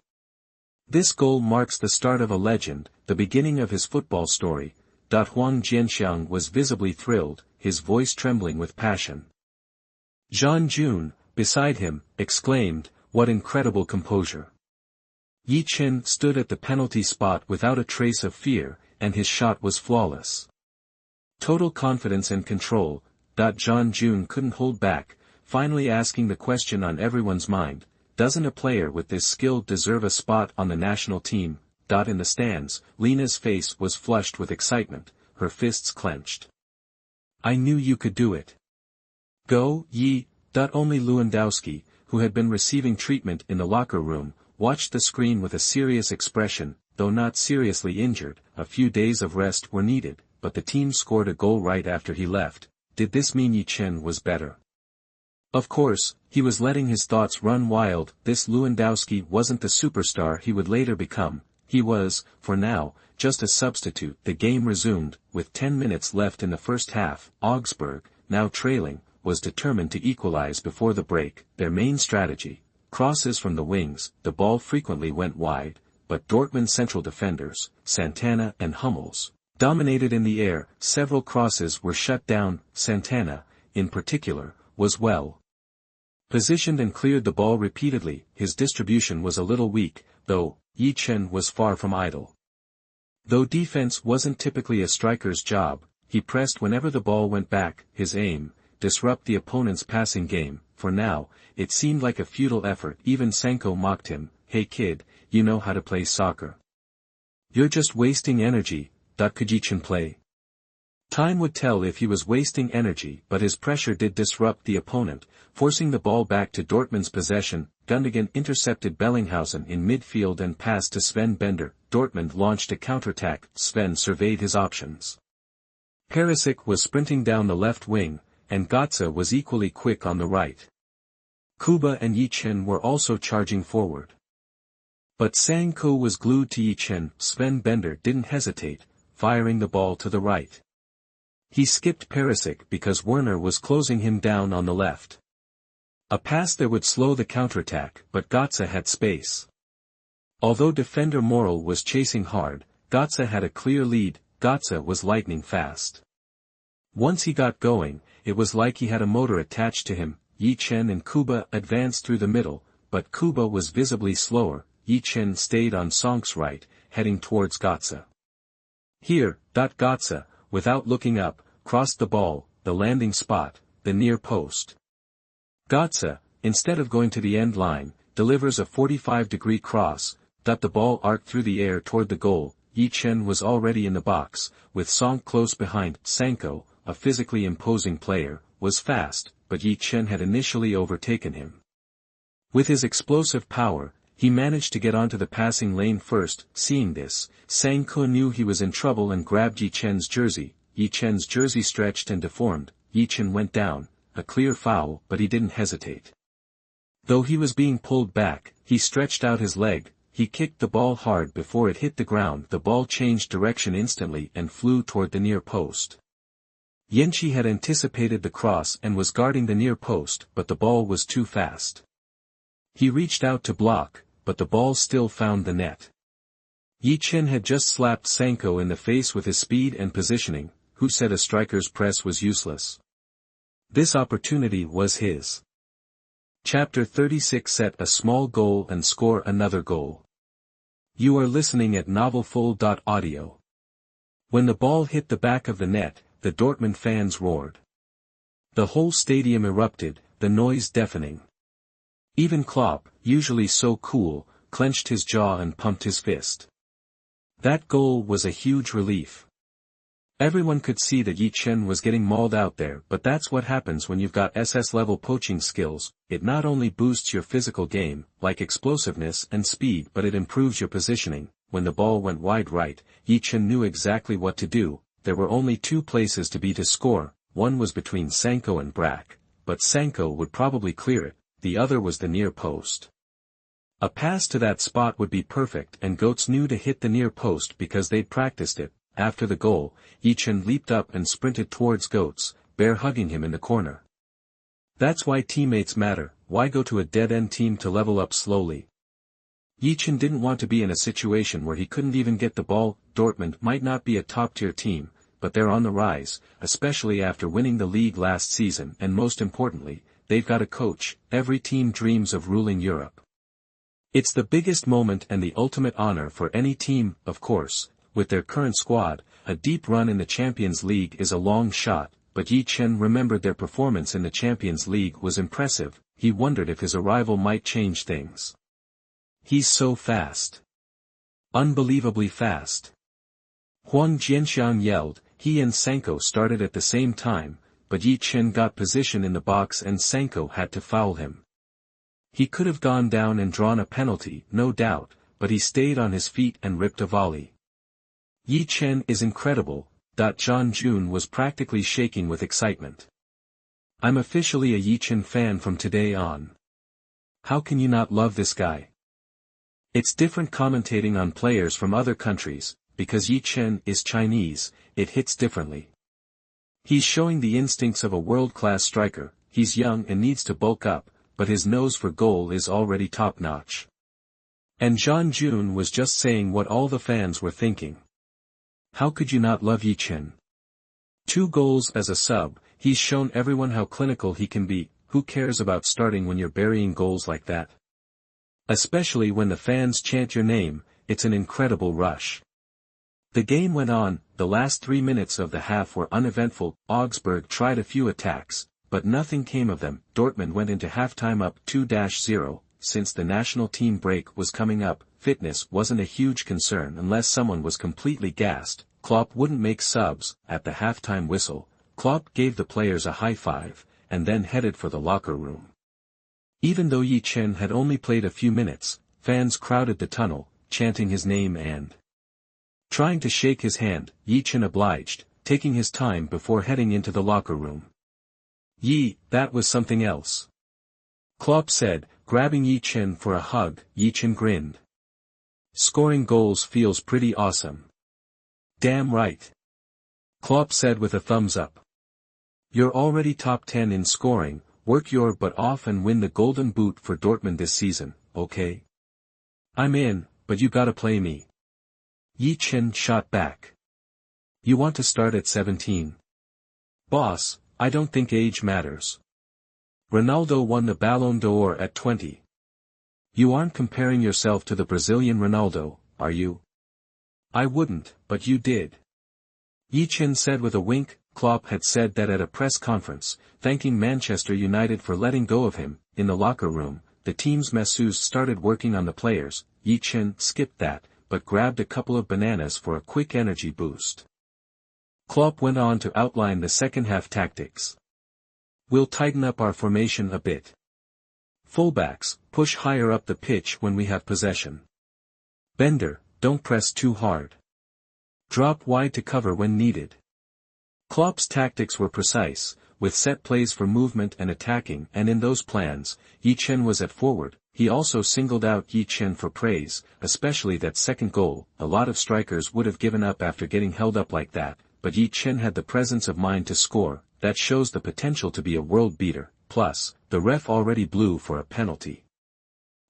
This goal marks the start of a legend, the beginning of his football story. Huang Jianxiang was visibly thrilled, his voice trembling with passion. Zhang Jun, beside him, exclaimed, "What incredible composure." Ye Chen stood at the penalty spot without a trace of fear, and his shot was flawless. Total confidence and control. Zhang Jun couldn't hold back, finally asking the question on everyone's mind, doesn't a player with this skill deserve a spot on the national team? In the stands, Lena's face was flushed with excitement, her fists clenched. "I knew you could do it. Go, Yi." Only Lewandowski, who had been receiving treatment in the locker room, watched the screen with a serious expression. Though not seriously injured, a few days of rest were needed, but the team scored a goal right after he left. Did this mean Ye Chen was better? Of course, he was letting his thoughts run wild. This Lewandowski wasn't the superstar he would later become. He was, for now, just a substitute. The game resumed, with 10 minutes left in the first half. Augsburg, now trailing, was determined to equalize before the break. Their main strategy, crosses from the wings. The ball frequently went wide, but Dortmund central defenders, Santana and Hummels, dominated in the air. Several crosses were shut down. Santana, in particular, was well positioned and cleared the ball repeatedly. His distribution was a little weak, though. Ye Chen was far from idle. Though defense wasn't typically a striker's job, he pressed whenever the ball went back. His aim, disrupt the opponent's passing game. For now, it seemed like a futile effort. Even Sanko mocked him, "Hey kid, you know how to play soccer. You're just wasting energy." Could Ye Chen play? Time would tell if he was wasting energy, but his pressure did disrupt the opponent, forcing the ball back to Dortmund's possession. Gundogan intercepted Bellinghausen in midfield and passed to Sven Bender. Dortmund launched a counterattack. Sven surveyed his options. Perisic was sprinting down the left wing, and Götze was equally quick on the right. Kuba and Ye Chen were also charging forward. But Sanko was glued to Ye Chen. Sven Bender didn't hesitate, firing the ball to the right. He skipped Perisic because Werner was closing him down on the left. A pass there would slow the counterattack, but Götze had space. Although defender Morel was chasing hard, Götze had a clear lead. Götze was lightning fast. Once he got going, it was like he had a motor attached to him. Ye Chen and Kuba advanced through the middle, but Kuba was visibly slower. Ye Chen stayed on Sonk's right, heading towards Götze. Here, Götze, without looking up, crossed the ball, the landing spot, the near post. Götze, instead of going to the end line, delivers a 45-degree cross. The ball arced through the air toward the goal. Ye Chen was already in the box, with Sonk close behind. Sanko, a physically imposing player, was fast, but Ye Chen had initially overtaken him. With his explosive power, he managed to get onto the passing lane first. Seeing this, Sanko knew he was in trouble and grabbed Ye Chen's jersey. Ye Chen's jersey stretched and deformed. Ye Chen went down, a clear foul, but he didn't hesitate. Though he was being pulled back, he stretched out his leg. He kicked the ball hard before it hit the ground. The ball changed direction instantly and flew toward the near post. Yenchi had anticipated the cross and was guarding the near post, but the ball was too fast. He reached out to block, but the ball still found the net. Ye Chen had just slapped Sanko in the face with his speed and positioning. Who said a striker's press was useless? This opportunity was his. Chapter 36. Set a small goal and score another goal. You are listening at novelfull.audio. When the ball hit the back of the net, the Dortmund fans roared. The whole stadium erupted, the noise deafening. Even Klopp, usually so cool, clenched his jaw and pumped his fist. That goal was a huge relief. Everyone could see that Ye Chen was getting mauled out there, but that's what happens when you've got SS-level poaching skills. It not only boosts your physical game, like explosiveness and speed, but it improves your positioning. When the ball went wide right, Ye Chen knew exactly what to do. There were only two places to score. One was between Sanko and Brack, but Sanko would probably clear it. The other was the near post. A pass to that spot would be perfect, and Goats knew to hit the near post because they'd practiced it. After the goal, Ye Chen leaped up and sprinted towards Goats, bear hugging him in the corner. That's why teammates matter. Why go to a dead-end team to level up slowly? Ye Chen didn't want to be in a situation where he couldn't even get the ball. Dortmund might not be a top-tier team, but they're on the rise, especially after winning the league last season, and most importantly, they've got a coach. Every team dreams of ruling Europe. It's the biggest moment and the ultimate honor for any team, of course. With their current squad, a deep run in the Champions League is a long shot, but Ye Chen remembered their performance in the Champions League was impressive. He wondered if his arrival might change things. He's so fast. Unbelievably fast. Huang Jianxiang yelled. He and Sanko started at the same time, but Ye Chen got position in the box and Sanko had to foul him. He could have gone down and drawn a penalty, no doubt, but he stayed on his feet and ripped a volley. Ye Chen is incredible. Zhang Jun was practically shaking with excitement. I'm officially a Ye Chen fan from today on. How can you not love this guy? It's different commentating on players from other countries, because Ye Chen is Chinese, it hits differently. He's showing the instincts of a world-class striker. He's young and needs to bulk up, but his nose for goal is already top-notch. And Zhang Jun was just saying what all the fans were thinking. How could you not love Ye Chen? 2 goals as a sub, he's shown everyone how clinical he can be. Who cares about starting when you're burying goals like that? Especially when the fans chant your name, it's an incredible rush. The game went on. The last 3 minutes of the half were uneventful. Augsburg tried a few attacks, but nothing came of them. Dortmund went into halftime up 2-0. Since the national team break was coming up, fitness wasn't a huge concern unless someone was completely gassed. Klopp wouldn't make subs. At the halftime whistle, Klopp gave the players a high five, and then headed for the locker room. Even though Ye Chen had only played a few minutes, fans crowded the tunnel, chanting his name and trying to shake his hand. Ye Chen obliged, taking his time before heading into the locker room. That was something else. Klopp said, grabbing Ye Chen for a hug. Ye Chen grinned. Scoring goals feels pretty awesome. Damn right. Klopp said with a thumbs up. You're already top 10 in scoring. Work your butt off and win the Golden Boot for Dortmund this season, okay? I'm in, but you gotta play me. Ye Chen shot back. You want to start at 17? Boss, I don't think age matters. Ronaldo won the Ballon d'Or at 20. You aren't comparing yourself to the Brazilian Ronaldo, are you? I wouldn't, but you did. Ye Chen said with a wink. Klopp had said that at a press conference, thanking Manchester United for letting go of him. In the locker room, the team's masseuse started working on the players. Ye Chen skipped that, but grabbed a couple of bananas for a quick energy boost. Klopp went on to outline the second-half tactics. We'll tighten up our formation a bit. Fullbacks, push higher up the pitch when we have possession. Bender, don't press too hard. Drop wide to cover when needed. Klopp's tactics were precise, with set plays for movement and attacking, and in those plans, Ye Chen was at forward. He also singled out Ye Chen for praise, especially that second goal. A lot of strikers would have given up after getting held up like that, but Ye Chen had the presence of mind to score. That shows the potential to be a world beater. Plus, the ref already blew for a penalty.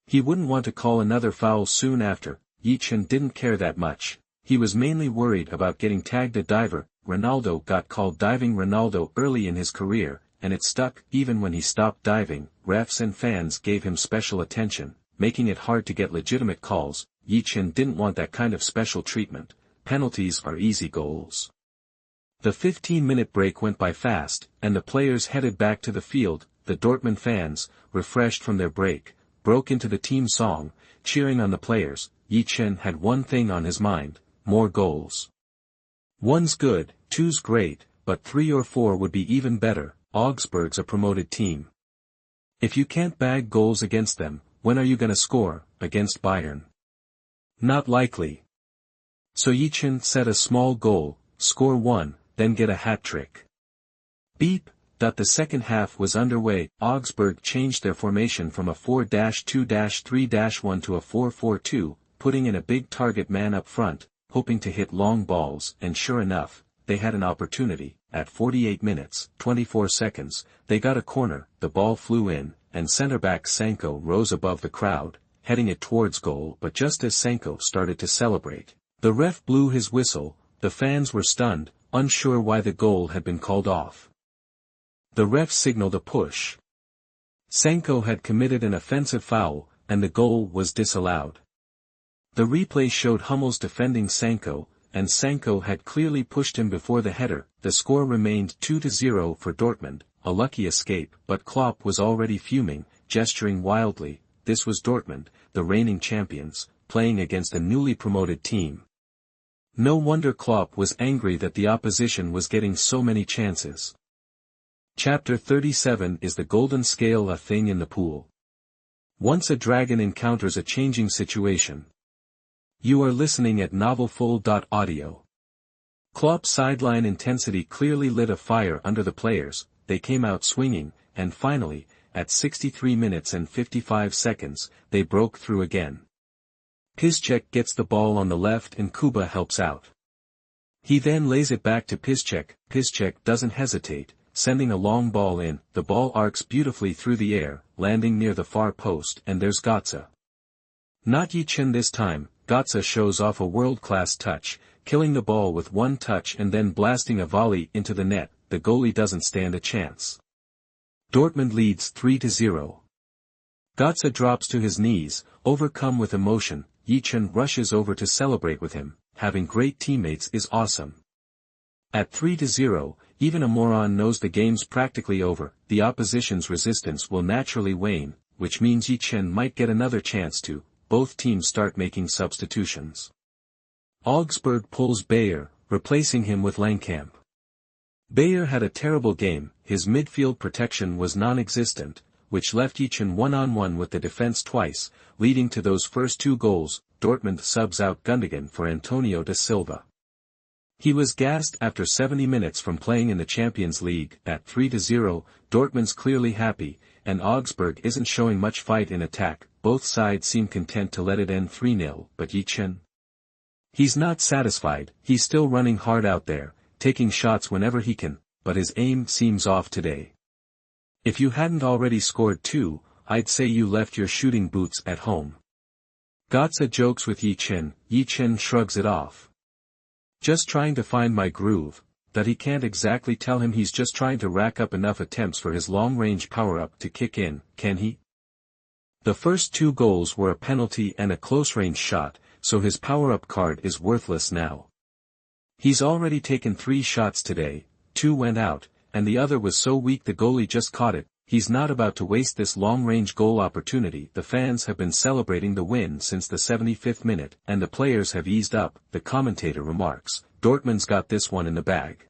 He wouldn't want to call another foul soon after. Ye Chen didn't care that much. He was mainly worried about getting tagged a diver. Ronaldo got called Diving Ronaldo early in his career, and it stuck. Even when he stopped diving, refs and fans gave him special attention, making it hard to get legitimate calls. Ye Chen didn't want that kind of special treatment. Penalties are easy goals. The 15-minute break went by fast, and the players headed back to the field. The Dortmund fans, refreshed from their break, broke into the team song, cheering on the players. Ye Chen had one thing on his mind: more goals. 1's good, 2's great, but 3 or 4 would be even better. Augsburg's a promoted team. If you can't bag goals against them, when are you gonna score against Bayern? Not likely. So Ye Chen set a small goal, score 1, then get a hat-trick. Beep. The second half was underway. Augsburg changed their formation from a 4-2-3-1 to a 4-4-2, putting in a big target man up front, hoping to hit long balls, and sure enough, they had an opportunity. At 48 minutes, 24 seconds, they got a corner, the ball flew in, and centre-back Sanko rose above the crowd, heading it towards goal, but just as Sanko started to celebrate, the ref blew his whistle. The fans were stunned, unsure why the goal had been called off. The ref signaled a push. Sanko had committed an offensive foul, and the goal was disallowed. The replay showed Hummels defending Sanko, and Sanko had clearly pushed him before the header. The score remained 2-0 for Dortmund, a lucky escape, but Klopp was already fuming, gesturing wildly. This was Dortmund, the reigning champions, playing against a newly promoted team. No wonder Klopp was angry that the opposition was getting so many chances. Chapter 37 is the golden scale, a thing in the pool. Once a dragon encounters a changing situation. You are listening at novelfull.audio. Klopp's sideline intensity clearly lit a fire under the players. They came out swinging, and finally, at 63 minutes and 55 seconds, they broke through again. Piszczek gets the ball on the left and Kuba helps out. He then lays it back to Piszczek. Piszczek doesn't hesitate, sending a long ball in. The ball arcs beautifully through the air, landing near the far post, and there's Götze. Not Ye Chen this time. Götze shows off a world-class touch, killing the ball with one touch and then blasting a volley into the net. The goalie doesn't stand a chance. Dortmund leads 3-0. Götze drops to his knees, overcome with emotion. Ye Chen rushes over to celebrate with him. Having great teammates is awesome. At 3-0, even a moron knows the game's practically over. The opposition's resistance will naturally wane, which means Ye Chen might get another chance to. Both teams start making substitutions. Augsburg pulls Bayer, replacing him with Langkamp. Bayer had a terrible game. His midfield protection was non-existent, which left Ye Chen one-on-one with the defense twice, leading to those first two goals. Dortmund subs out Gundogan for Antonio da Silva. He was gassed after 70 minutes from playing in the Champions League. At 3-0, Dortmund's clearly happy, and Augsburg isn't showing much fight in attack. Both sides seem content to let it end 3-0, but Ye Chen? He's not satisfied. He's still running hard out there, taking shots whenever he can, but his aim seems off today. If you hadn't already scored two, I'd say you left your shooting boots at home. Götze jokes with Ye Chen. Ye Chen shrugs it off. Just trying to find my groove. That he can't exactly tell him. He's just trying to rack up enough attempts for his long-range power-up to kick in, can he? The first two goals were a penalty and a close-range shot, so his power-up card is worthless now. He's already taken 3 shots today, 2 went out, and the other was so weak the goalie just caught it. He's not about to waste this long-range goal opportunity. The fans have been celebrating the win since the 75th minute, and the players have eased up. The commentator remarks, Dortmund's got this one in the bag.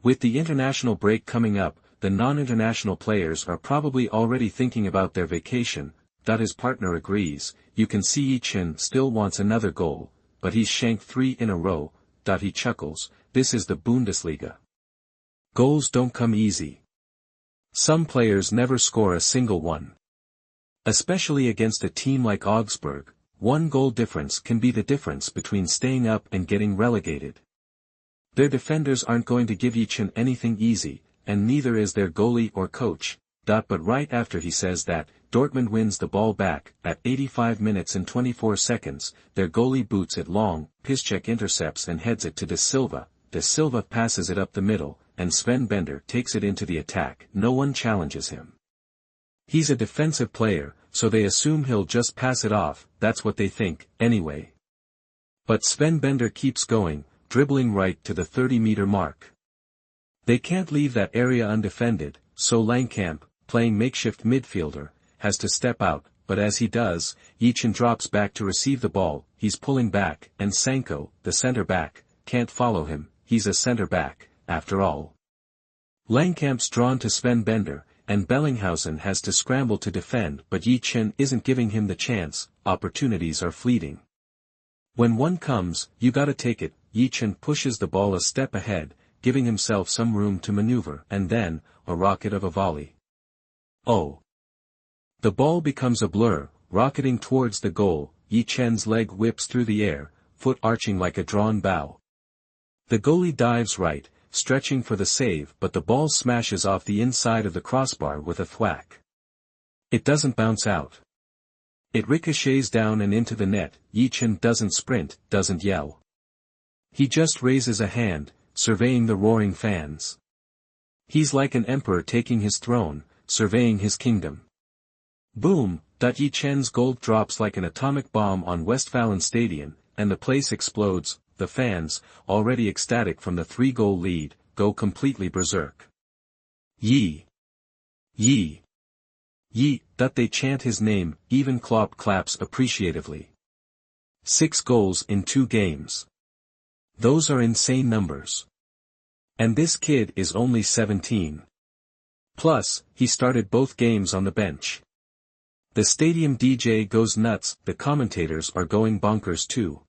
With the international break coming up, the non-international players are probably already thinking about their vacation. His partner agrees. You can see Ye Chen still wants another goal, but he's shanked 3 in a row. He chuckles, this is the Bundesliga. Goals don't come easy. Some players never score a single one. Especially against a team like Augsburg, 1 goal difference can be the difference between staying up and getting relegated. Their defenders aren't going to give Ye Chen anything easy, and neither is their goalie or coach. But right after he says that, Dortmund wins the ball back. At 85 minutes and 24 seconds, their goalie boots it long. Piszczek intercepts and heads it to da Silva. Da Silva passes it up the middle, and Sven Bender takes it into the attack. No one challenges him. He's a defensive player, so they assume he'll just pass it off. That's what they think, anyway. But Sven Bender keeps going, dribbling right to the 30-meter mark. They can't leave that area undefended, so Langkamp, playing makeshift midfielder, has to step out, but as he does, Ye Chen drops back to receive the ball. He's pulling back, and Sanko, the centre-back, can't follow him. He's a centre-back, after all. Langkamp's drawn to Sven Bender, and Bellinghausen has to scramble to defend, but Ye Chen isn't giving him the chance. Opportunities are fleeting. When one comes, you gotta take it. Ye Chen pushes the ball a step ahead, giving himself some room to maneuver, and then, a rocket of a volley. Oh! The ball becomes a blur, rocketing towards the goal. Ye Chen's leg whips through the air, foot arching like a drawn bow. The goalie dives right, stretching for the save, but the ball smashes off the inside of the crossbar with a thwack. It doesn't bounce out. It ricochets down and into the net. Ye Chen doesn't sprint, doesn't yell. He just raises a hand, surveying the roaring fans. He's like an emperor taking his throne, surveying his kingdom. Boom! Ye Chen's goal drops like an atomic bomb on Westfalen Stadium, and the place explodes. The fans, already ecstatic from the 3-goal lead, go completely berserk. Ye! Ye! Ye! They chant his name. Even Klopp claps appreciatively. 6 goals in 2 games. Those are insane numbers. And this kid is only 17. Plus, he started both games on the bench. The stadium DJ goes nuts, the commentators are going bonkers too.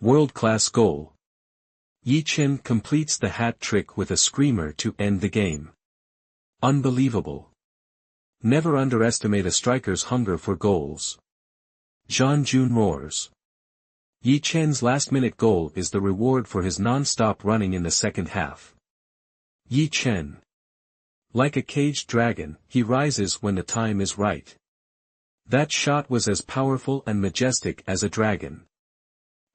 World-class goal. Ye Chen completes the hat trick with a screamer to end the game. Unbelievable. Never underestimate a striker's hunger for goals. Jean Jun roars. Ye Chen's last-minute goal is the reward for his non-stop running in the second half. Ye Chen. Like a caged dragon, he rises when the time is right. That shot was as powerful and majestic as a dragon.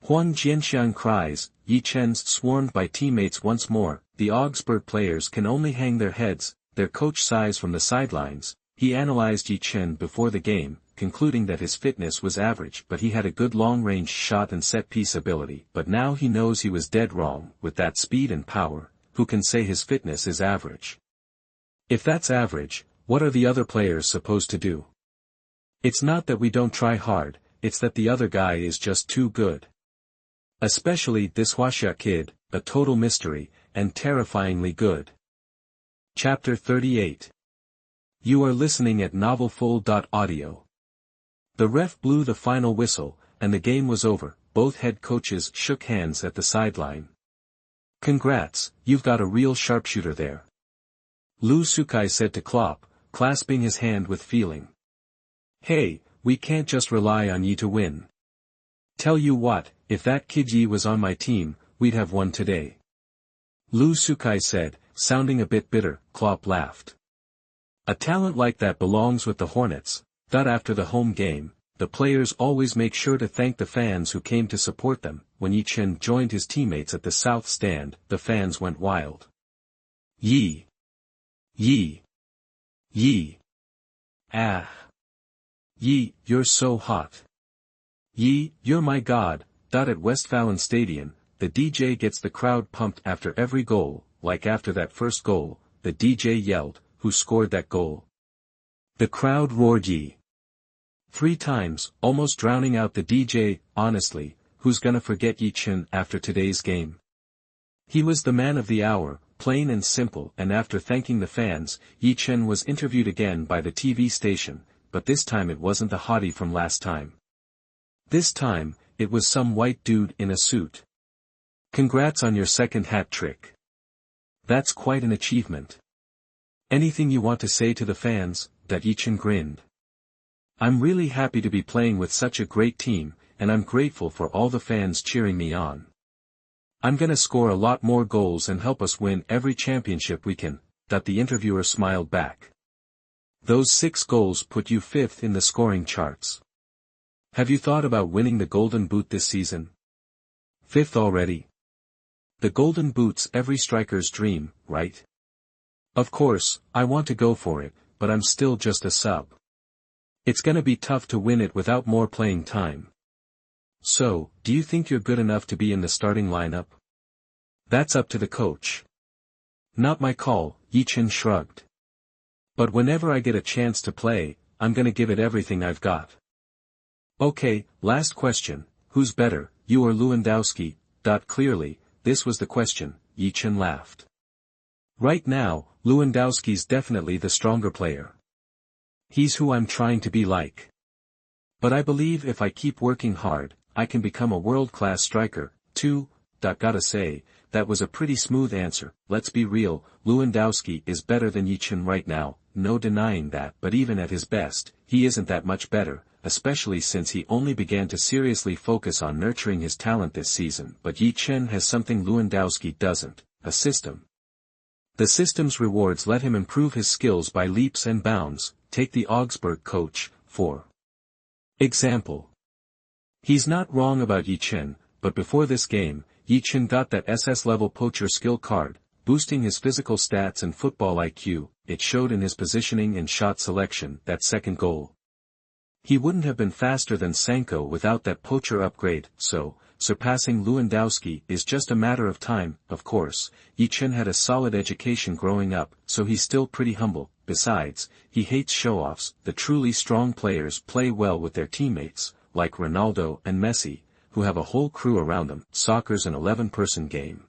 Huang Jianxiang cries. Ye Chen's swarmed by teammates once more. The Augsburg players can only hang their heads. Their coach sighs from the sidelines. He analyzed Ye Chen before the game, concluding that his fitness was average, but he had a good long-range shot and set-piece ability. But now he knows he was dead wrong. With that speed and power, who can say his fitness is average? If that's average, what are the other players supposed to do? It's not that we don't try hard, it's that the other guy is just too good. Especially this Huaxia kid, a total mystery, and terrifyingly good. Chapter 38. You are listening at novelfull.audio. The ref blew the final whistle, and the game was over. Both head coaches shook hands at the sideline. Congrats, you've got a real sharpshooter there. Lu Sukai said to Klopp, clasping his hand with feeling. Hey, we can't just rely on Yi to win. Tell you what, if that kid Yi was on my team, we'd have won today. Lu Sukai said, sounding a bit bitter. Klopp laughed. A talent like that belongs with the Hornets. After the home game, the players always make sure to thank the fans who came to support them. When Ye Chen joined his teammates at the south stand, the fans went wild. Yi! Yi! Yi! Ah! Yi, you're so hot. Yi, you're my god. At Westfalen Stadium, the DJ gets the crowd pumped after every goal. Like after that first goal, the DJ yelled, "Who scored that goal?" The crowd roared Yi 3 times, almost drowning out the DJ. Honestly, who's gonna forget Ye Chen after today's game? He was the man of the hour, plain and simple. And after thanking the fans, Ye Chen was interviewed again by the TV station, but this time it wasn't the hottie from last time. This time, it was some white dude in a suit. Congrats on your second hat trick. That's quite an achievement. Anything you want to say to the fans? Ye Chen grinned. I'm really happy to be playing with such a great team, and I'm grateful for all the fans cheering me on. I'm gonna score a lot more goals and help us win every championship we can. The interviewer smiled back. Those 6 goals put you 5th in the scoring charts. Have you thought about winning the Golden Boot this season? 5th already? The Golden Boot's every striker's dream, right? Of course, I want to go for it, but I'm still just a sub. It's gonna be tough to win it without more playing time. So, do you think you're good enough to be in the starting lineup? That's up to the coach. Not my call, Ye Chen shrugged. But whenever I get a chance to play, I'm gonna give it everything I've got. Okay, last question, who's better, you or Lewandowski? Clearly, this was the question. Ye Chen laughed. Right now, Lewandowski's definitely the stronger player. He's who I'm trying to be like. But I believe if I keep working hard, I can become a world-class striker, too. Gotta say, that was a pretty smooth answer. Let's be real, Lewandowski is better than Ye Chen right now, no denying that, but even at his best, he isn't that much better, especially since he only began to seriously focus on nurturing his talent this season. But Ye Chen has something Lewandowski doesn't, a system. The system's rewards let him improve his skills by leaps and bounds. Take the Augsburg coach, for example. He's not wrong about Ye Chen, but before this game, Ye Chen got that SS-level poacher skill card, boosting his physical stats and football IQ. It showed in his positioning and shot selection. That second goal. He wouldn't have been faster than Sancho without that poacher upgrade, so, surpassing Lewandowski is just a matter of time. Of course, Ye Chen had a solid education growing up, so he's still pretty humble. Besides, he hates show-offs. The truly strong players play well with their teammates, like Ronaldo and Messi, who have a whole crew around them. Soccer's an 11-person game.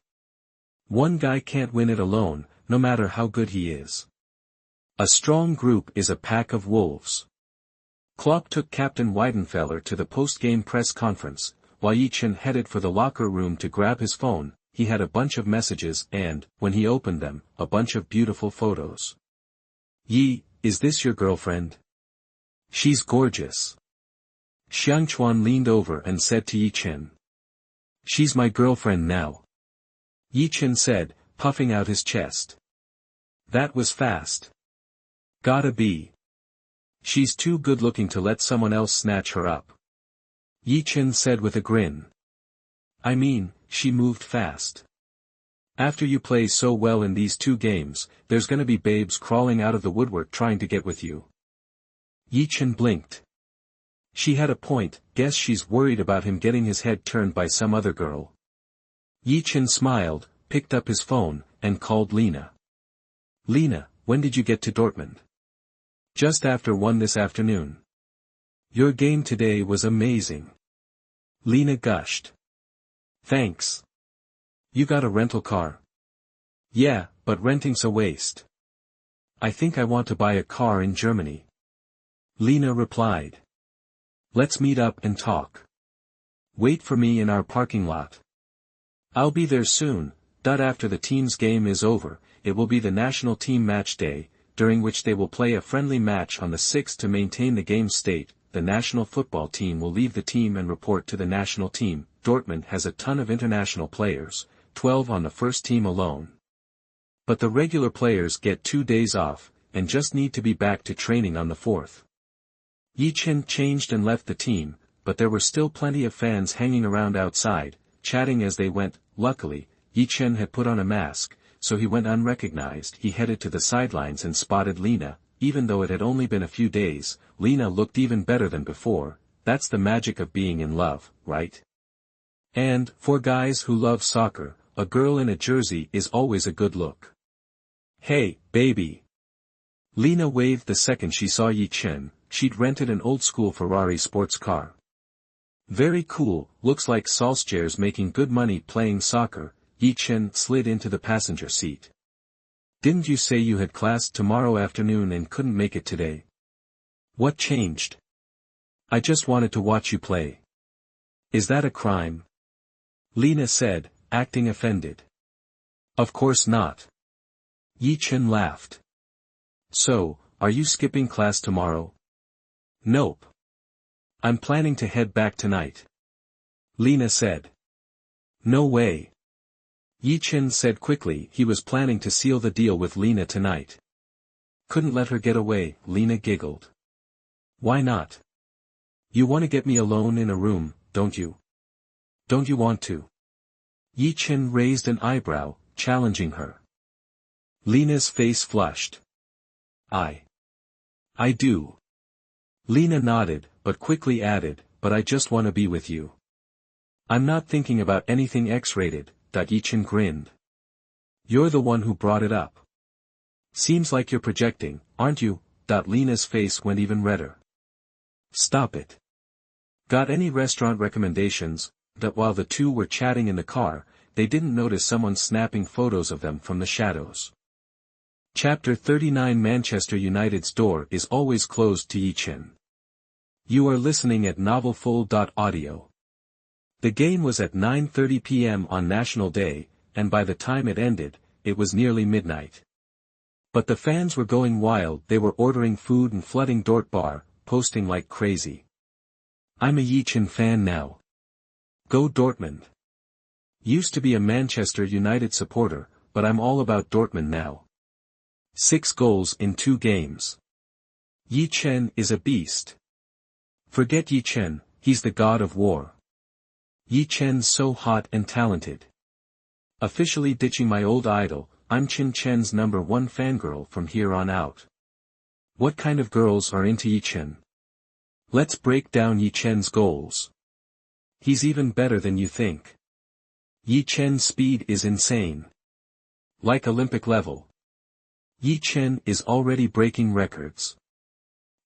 One guy can't win it alone, no matter how good he is. A strong group is a pack of wolves. Klopp took Captain Weidenfeller to the post-game press conference. While Ye Chen headed for the locker room to grab his phone, he had a bunch of messages and, when he opened them, a bunch of beautiful photos. Yi, is this your girlfriend? She's gorgeous. Xiangchuan leaned over and said to Ye Chen. She's my girlfriend now. Ye Chen said, puffing out his chest. That was fast. Gotta be. She's too good-looking to let someone else snatch her up. Ye Chen said with a grin. I mean, she moved fast. After you play so well in these 2 games, there's gonna be babes crawling out of the woodwork trying to get with you. Ye Chen blinked. She had a point. Guess she's worried about him getting his head turned by some other girl. Ye Chen smiled, picked up his phone, and called Lena. Lena, when did you get to Dortmund? Just after 1 this afternoon. Your game today was amazing. Lena gushed. Thanks. You got a rental car? Yeah, but renting's a waste. I think I want to buy a car in Germany. Lena replied. Let's meet up and talk. Wait for me in our parking lot. I'll be there soon. After the team's game is over, it will be the national team match day, during which they will play a friendly match on the 6th to maintain the game's state. The national football team will leave the team and report to the national team. Dortmund has a ton of international players, 12 on the first team alone. But the regular players get 2 days off, and just need to be back to training on the 4th. Ye Chen changed and left the team, but there were still plenty of fans hanging around outside, chatting as they went. Luckily, Ye Chen had put on a mask, so he went unrecognized. He headed to the sidelines and spotted Lena. Even though it had only been a few days, Lena looked even better than before. That's the magic of being in love, right? And, for guys who love soccer, a girl in a jersey is always a good look. Hey, baby. Lena waved the second she saw Ye Chen. She'd rented an old-school Ferrari sports car. Very cool. Looks like Solskjaer's making good money playing soccer. Ye Chen slid into the passenger seat. Didn't you say you had class tomorrow afternoon and couldn't make it today? What changed? I just wanted to watch you play. Is that a crime? Lena said, acting offended. Of course not. Ye Chen laughed. So, are you skipping class tomorrow? Nope. I'm planning to head back tonight. Lena said. No way. Ye Chen said quickly he was planning to seal the deal with Lena tonight. Couldn't let her get away. Lena giggled. Why not? You want to get me alone in a room, don't you? Don't you want to? Ye Chen raised an eyebrow, challenging her. Lena's face flushed. I do. Lena nodded, but quickly added, but I just want to be with you. I'm not thinking about anything X-rated. Ye Chen grinned. You're the one who brought it up. Seems like you're projecting, aren't you? Lena's face went even redder. Stop it. Got any restaurant recommendations? While the two were chatting in the car, they didn't notice someone snapping photos of them from the shadows. Chapter 39 Manchester United's door is always closed to Ye Chen. You are listening at novelfull.audio. The game was at 9:30 p.m. on National Day, and by the time it ended, it was nearly midnight. But the fans were going wild. They were ordering food and flooding Bar, posting like crazy. I'm a Ye Chen fan now. Go Dortmund. Used to be a Manchester United supporter, but I'm all about Dortmund now. 6 goals in 2 games. Ye Chen is a beast. Forget Ye Chen, he's the god of war. Ye Chen's so hot and talented. Officially ditching my old idol, I'm Chen Chen's #1 fangirl from here on out. What kind of girls are into Ye Chen? Let's break down Ye Chen's goals. He's even better than you think. Ye Chen's speed is insane. Like Olympic level. Ye Chen is already breaking records.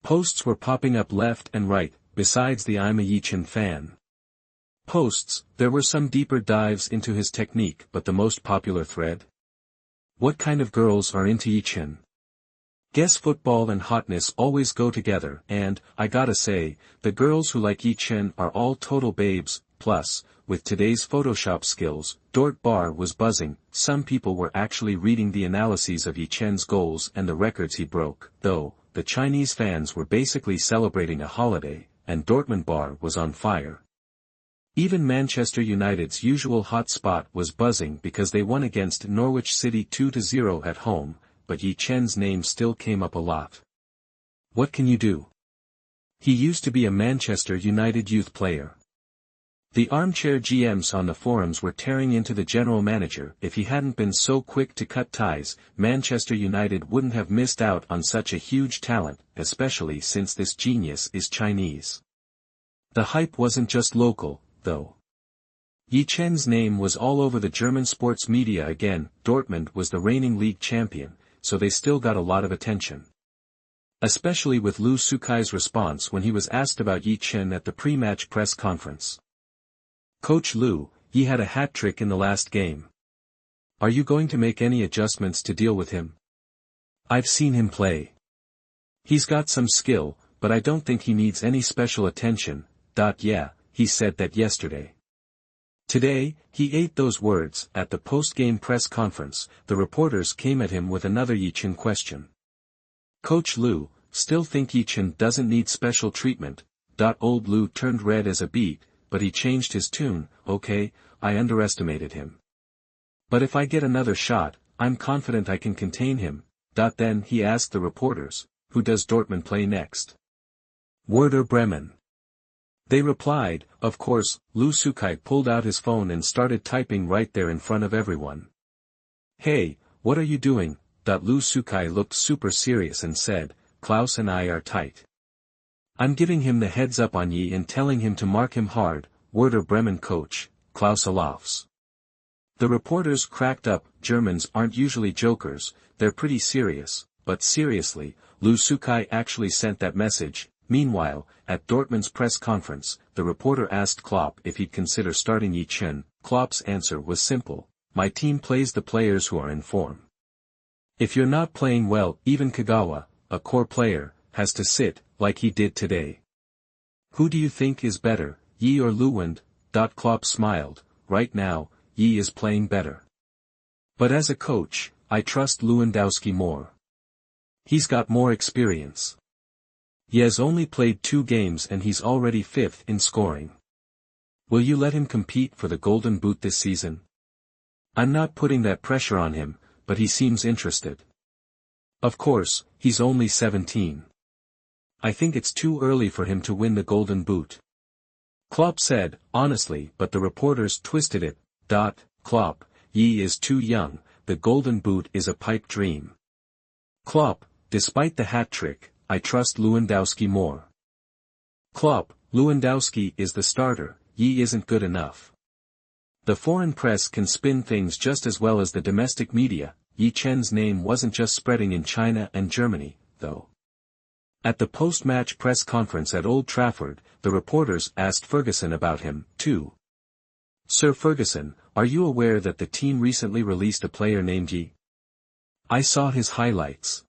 Posts were popping up left and right, besides the I'm a Ye Chen fan posts, there were some deeper dives into his technique, but the most popular thread? What kind of girls are into Ye Chen? Guess football and hotness always go together, and, I gotta say, the girls who like Ye Chen are all total babes. Plus, with today's Photoshop skills, Bar was buzzing. Some people were actually reading the analyses of Ye Chen's goals and the records he broke, though, the Chinese fans were basically celebrating a holiday, and Bar was on fire. Even Manchester United's usual hot spot was buzzing because they won against Norwich City 2-0 at home, but Ye Chen's name still came up a lot. What can you do? He used to be a Manchester United youth player. The armchair GMs on the forums were tearing into the general manager. If he hadn't been so quick to cut ties, Manchester United wouldn't have missed out on such a huge talent, especially since this genius is Chinese. The hype wasn't just local, though. Ye Chen's name was all over the German sports media again. Dortmund was the reigning league champion, so they still got a lot of attention. Especially with Lu Sukai's response when he was asked about Ye Chen at the pre-match press conference. Coach Lu, he had a hat-trick in the last game. Are you going to make any adjustments to deal with him? I've seen him play. He's got some skill, but I don't think he needs any special attention. Yeah, he said that yesterday. Today, he ate those words. At the post-game press conference, the reporters came at him with another Ye Chen question. Coach Lu, still think Ye Chen doesn't need special treatment. Old Lu turned red as a beet, but he changed his tune. Okay, I underestimated him. But if I get another shot, I'm confident I can contain him. Then he asked the reporters, who does Dortmund play next? Werder Bremen. They replied, of course. Lu Sukai pulled out his phone and started typing right there in front of everyone. Hey, what are you doing? Lu Sukai looked super serious and said, Klaus and I are tight. I'm giving him the heads up on Ye and telling him to mark him hard. Werder Bremen coach, Klaus Alofs. The reporters cracked up. Germans aren't usually jokers, they're pretty serious, but seriously, Lu Sukai actually sent that message. Meanwhile, at Dortmund's press conference, the reporter asked Klopp if he'd consider starting Ye Chen. Klopp's answer was simple: my team plays the players who are in form. If you're not playing well, even Kagawa, a core player, has to sit, like he did today. Who do you think is better, Ye or Lewand? Klopp smiled. Right now, Ye is playing better. But as a coach, I trust Lewandowski more. He's got more experience. Ye's only played 2 games and he's already 5th in scoring. Will you let him compete for the Golden Boot this season? I'm not putting that pressure on him, but he seems interested. Of course, he's only 17. I think it's too early for him to win the Golden Boot. Klopp said, honestly, but the reporters twisted it. Klopp, Ye is too young, the Golden Boot is a pipe dream. Klopp, despite the hat-trick, I trust Lewandowski more. Klopp, Lewandowski is the starter, Ye isn't good enough. The foreign press can spin things just as well as the domestic media. Ye Chen's name wasn't just spreading in China and Germany, though. At the post-match press conference at Old Trafford, the reporters asked Ferguson about him, too. Sir Ferguson, are you aware that the team recently released a player named Ye? I saw his highlights.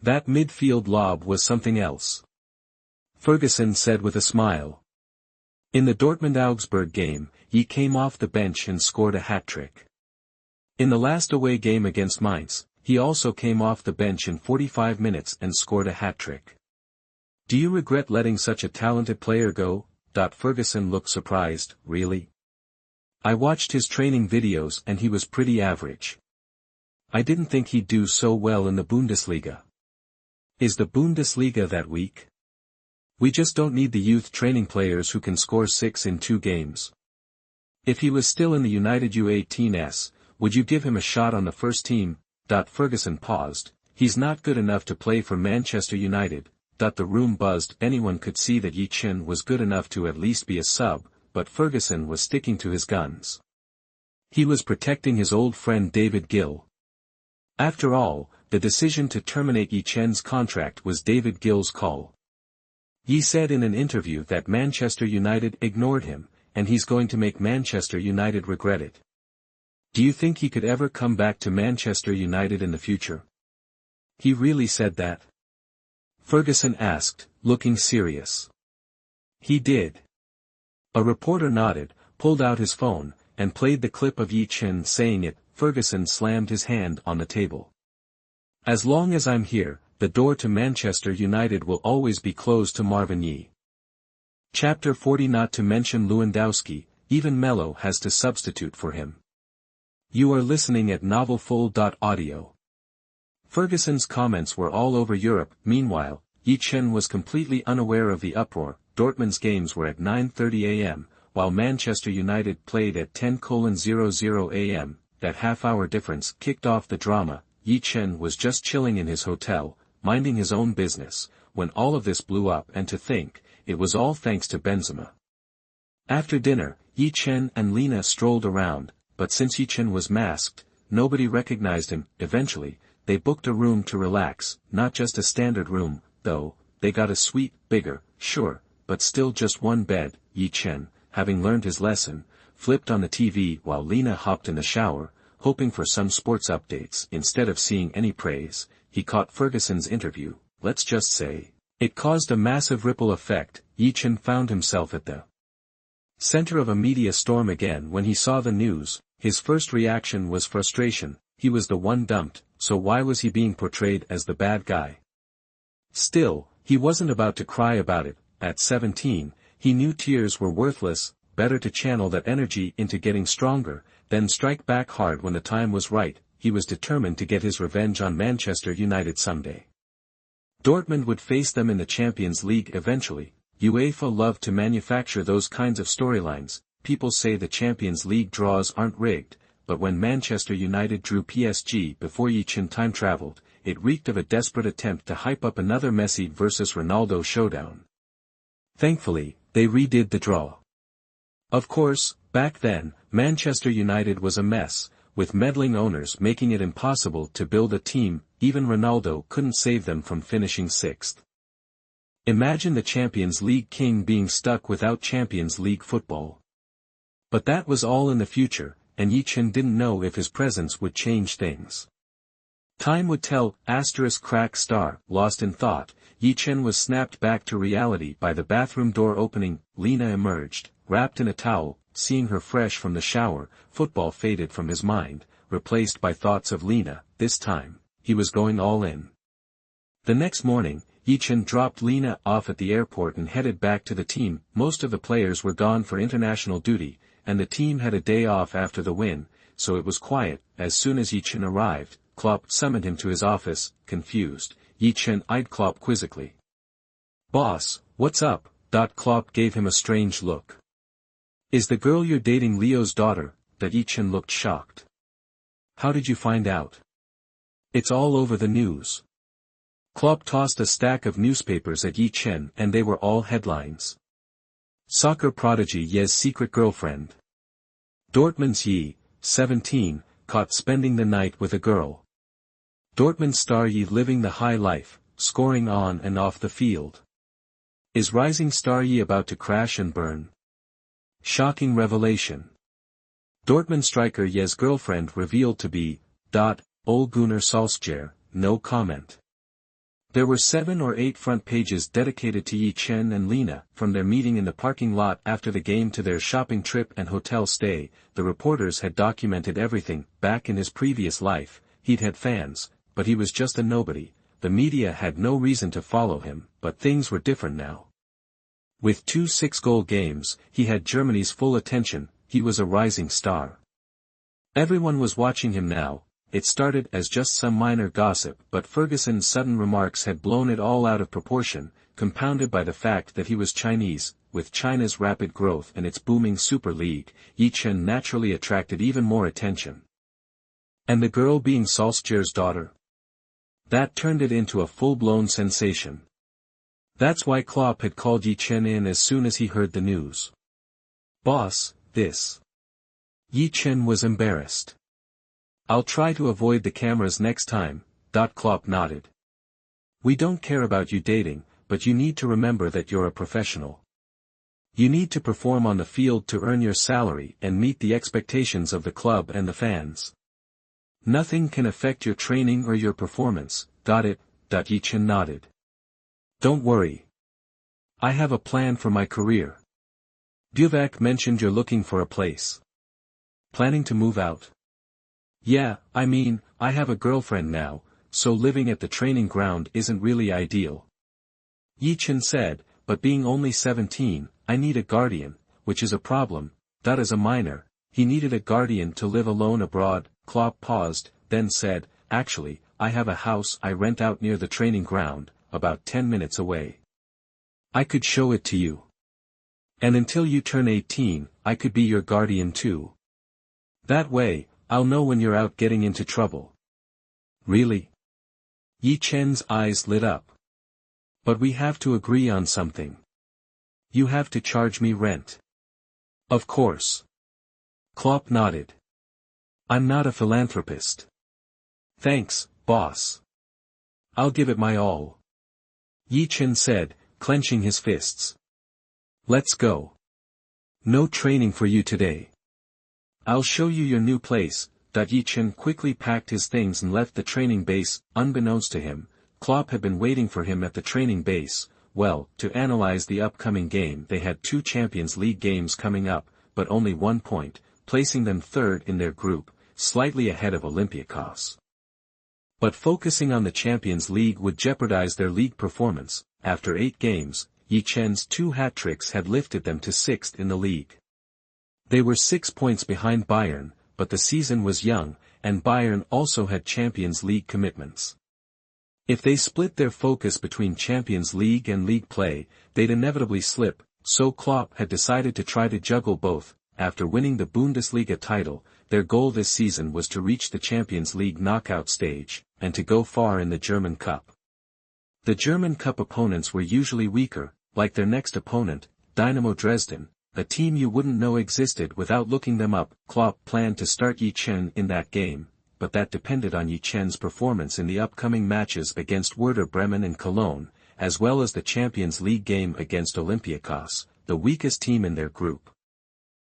That midfield lob was something else. Ferguson said with a smile. In the Dortmund-Augsburg game, Ye came off the bench and scored a hat-trick. In the last away game against Mainz, he also came off the bench in 45 minutes and scored a hat-trick. Do you regret letting such a talented player go? Ferguson looked surprised. Really? I watched his training videos and he was pretty average. I didn't think he'd do so well in the Bundesliga. Is the Bundesliga that weak? We just don't need the youth training players who can score 6 in 2 games. If he was still in the United U18s, would you give him a shot on the first team? Ferguson paused. He's not good enough to play for Manchester United. The room buzzed. Anyone could see that Ye Chen was good enough to at least be a sub, but Ferguson was sticking to his guns. He was protecting his old friend David Gill. After all, the decision to terminate Ye Chen's contract was David Gill's call. He said in an interview that Manchester United ignored him, and he's going to make Manchester United regret it. Do you think he could ever come back to Manchester United in the future? He really said that? Ferguson asked, looking serious. He did. A reporter nodded, pulled out his phone, and played the clip of Ye Chen saying it. Ferguson slammed his hand on the table. As long as I'm here, the door to Manchester United will always be closed to Marvin Ye. Chapter 40. Not to mention Lewandowski, even Melo has to substitute for him. You are listening at novelfull.audio. Ferguson's comments were all over Europe. Meanwhile, Ye Chen was completely unaware of the uproar. Dortmund's games were at 9:30 a.m., while Manchester United played at 10:00 a.m. That half-hour difference kicked off the drama. Ye Chen was just chilling in his hotel, minding his own business, when all of this blew up, and to think, it was all thanks to Benzema. After dinner, Ye Chen and Lena strolled around, but since Ye Chen was masked, nobody recognized him. Eventually, they booked a room to relax, not just a standard room, though. They got a suite, bigger, sure, but still just one bed. Ye Chen, having learned his lesson, flipped on the TV while Lena hopped in the shower, hoping for some sports updates. Instead of seeing any praise, he caught Ferguson's interview. Let's just say, it caused a massive ripple effect. Ye Chen found himself at the center of a media storm again when he saw the news. His first reaction was frustration. He was the one dumped, so why was he being portrayed as the bad guy? Still, he wasn't about to cry about it. At 17, he knew tears were worthless. Better to channel that energy into getting stronger, then strike back hard when the time was right. He was determined to get his revenge on Manchester United someday. Dortmund would face them in the Champions League eventually. UEFA loved to manufacture those kinds of storylines. People say the Champions League draws aren't rigged, but when Manchester United drew PSG before Ye Chen time-traveled, it reeked of a desperate attempt to hype up another Messi versus Ronaldo showdown. Thankfully, they redid the draw. Of course, back then, Manchester United was a mess, with meddling owners making it impossible to build a team. Even Ronaldo couldn't save them from finishing 6th. Imagine the Champions League king being stuck without Champions League football. But that was all in the future, and Ye Chen didn't know if his presence would change things. Time would tell. Crack star. Lost in thought, Ye Chen was snapped back to reality by the bathroom door opening. Lena emerged, wrapped in a towel. Seeing her fresh from the shower, football faded from his mind, replaced by thoughts of Lena. This time, he was going all in. The next morning, Ye Chen dropped Lena off at the airport and headed back to the team. Most of the players were gone for international duty, and the team had a day off after the win, so it was quiet. As soon as Ye Chen arrived, Klopp summoned him to his office. Confused, Ye Chen eyed Klopp quizzically. "Boss, what's up?" Klopp gave him a strange look. "Is the girl you're dating Leo's daughter?" Ye Chen looked shocked. "How did you find out?" "It's all over the news." Klopp tossed a stack of newspapers at Ye Chen and they were all headlines. Soccer prodigy Ye's secret girlfriend. Dortmund's Ye, 17, caught spending the night with a girl. Dortmund star Ye living the high life, scoring on and off the field. Is rising star Ye about to crash and burn? Shocking revelation. Dortmund striker Ye's girlfriend revealed to be, Ole Gunnar Solskjaer. No comment. There were 7 or 8 front pages dedicated to Ye Chen and Lena, from their meeting in the parking lot after the game to their shopping trip and hotel stay. The reporters had documented everything. Back in his previous life, he'd had fans, but he was just a nobody. The media had no reason to follow him, but things were different now. With 2 6-goal games, he had Germany's full attention. He was a rising star. Everyone was watching him now. It started as just some minor gossip, but Ferguson's sudden remarks had blown it all out of proportion, compounded by the fact that he was Chinese. With China's rapid growth and its booming Super League, Ye Chen naturally attracted even more attention. And the girl being Solskjaer's daughter? That turned it into a full-blown sensation. That's why Klopp had called Ye Chen in as soon as he heard the news. "Boss, this." Ye Chen was embarrassed. "I'll try to avoid the cameras next time." Klopp nodded. "We don't care about you dating, but you need to remember that you're a professional. You need to perform on the field to earn your salary and meet the expectations of the club and the fans. Nothing can affect your training or your performance." "Got it." Ye Chen nodded. "Don't worry. I have a plan for my career." "Buvac mentioned you're looking for a place. Planning to move out?" "Yeah, I mean, I have a girlfriend now, so living at the training ground isn't really ideal." Ye Chen said, "But being only 17, I need a guardian, which is a problem." As a minor, he needed a guardian to live alone abroad. Klopp paused, then said, "Actually, I have a house I rent out near the training ground, about 10 minutes away. I could show it to you. And until you turn 18, I could be your guardian too. That way, I'll know when you're out getting into trouble." "Really?" Ye Chen's eyes lit up. "But we have to agree on something. You have to charge me rent." "Of course." Klopp nodded. "I'm not a philanthropist." "Thanks, boss. I'll give it my all." Ye Chen said, clenching his fists. "Let's go. No training for you today. I'll show you your new place." Ye Chen quickly packed his things and left the training base. Unbeknownst to him, Klopp had been waiting for him at the training base, to analyze the upcoming game. They had 2 Champions League games coming up, but only 1 point, placing them 3rd in their group, slightly ahead of Olympiacos. But focusing on the Champions League would jeopardize their league performance. After 8 games, Ye Chen's 2 hat-tricks had lifted them to 6th in the league. They were 6 points behind Bayern, but the season was young, and Bayern also had Champions League commitments. If they split their focus between Champions League and league play, they'd inevitably slip, so Klopp had decided to try to juggle both. After winning the Bundesliga title, their goal this season was to reach the Champions League knockout stage, and to go far in the German Cup. The German Cup opponents were usually weaker, like their next opponent, Dynamo Dresden, a team you wouldn't know existed without looking them up. Klopp planned to start Ye Chen in that game, but that depended on Ye Chen's performance in the upcoming matches against Werder Bremen and Cologne, as well as the Champions League game against Olympiacos, the weakest team in their group.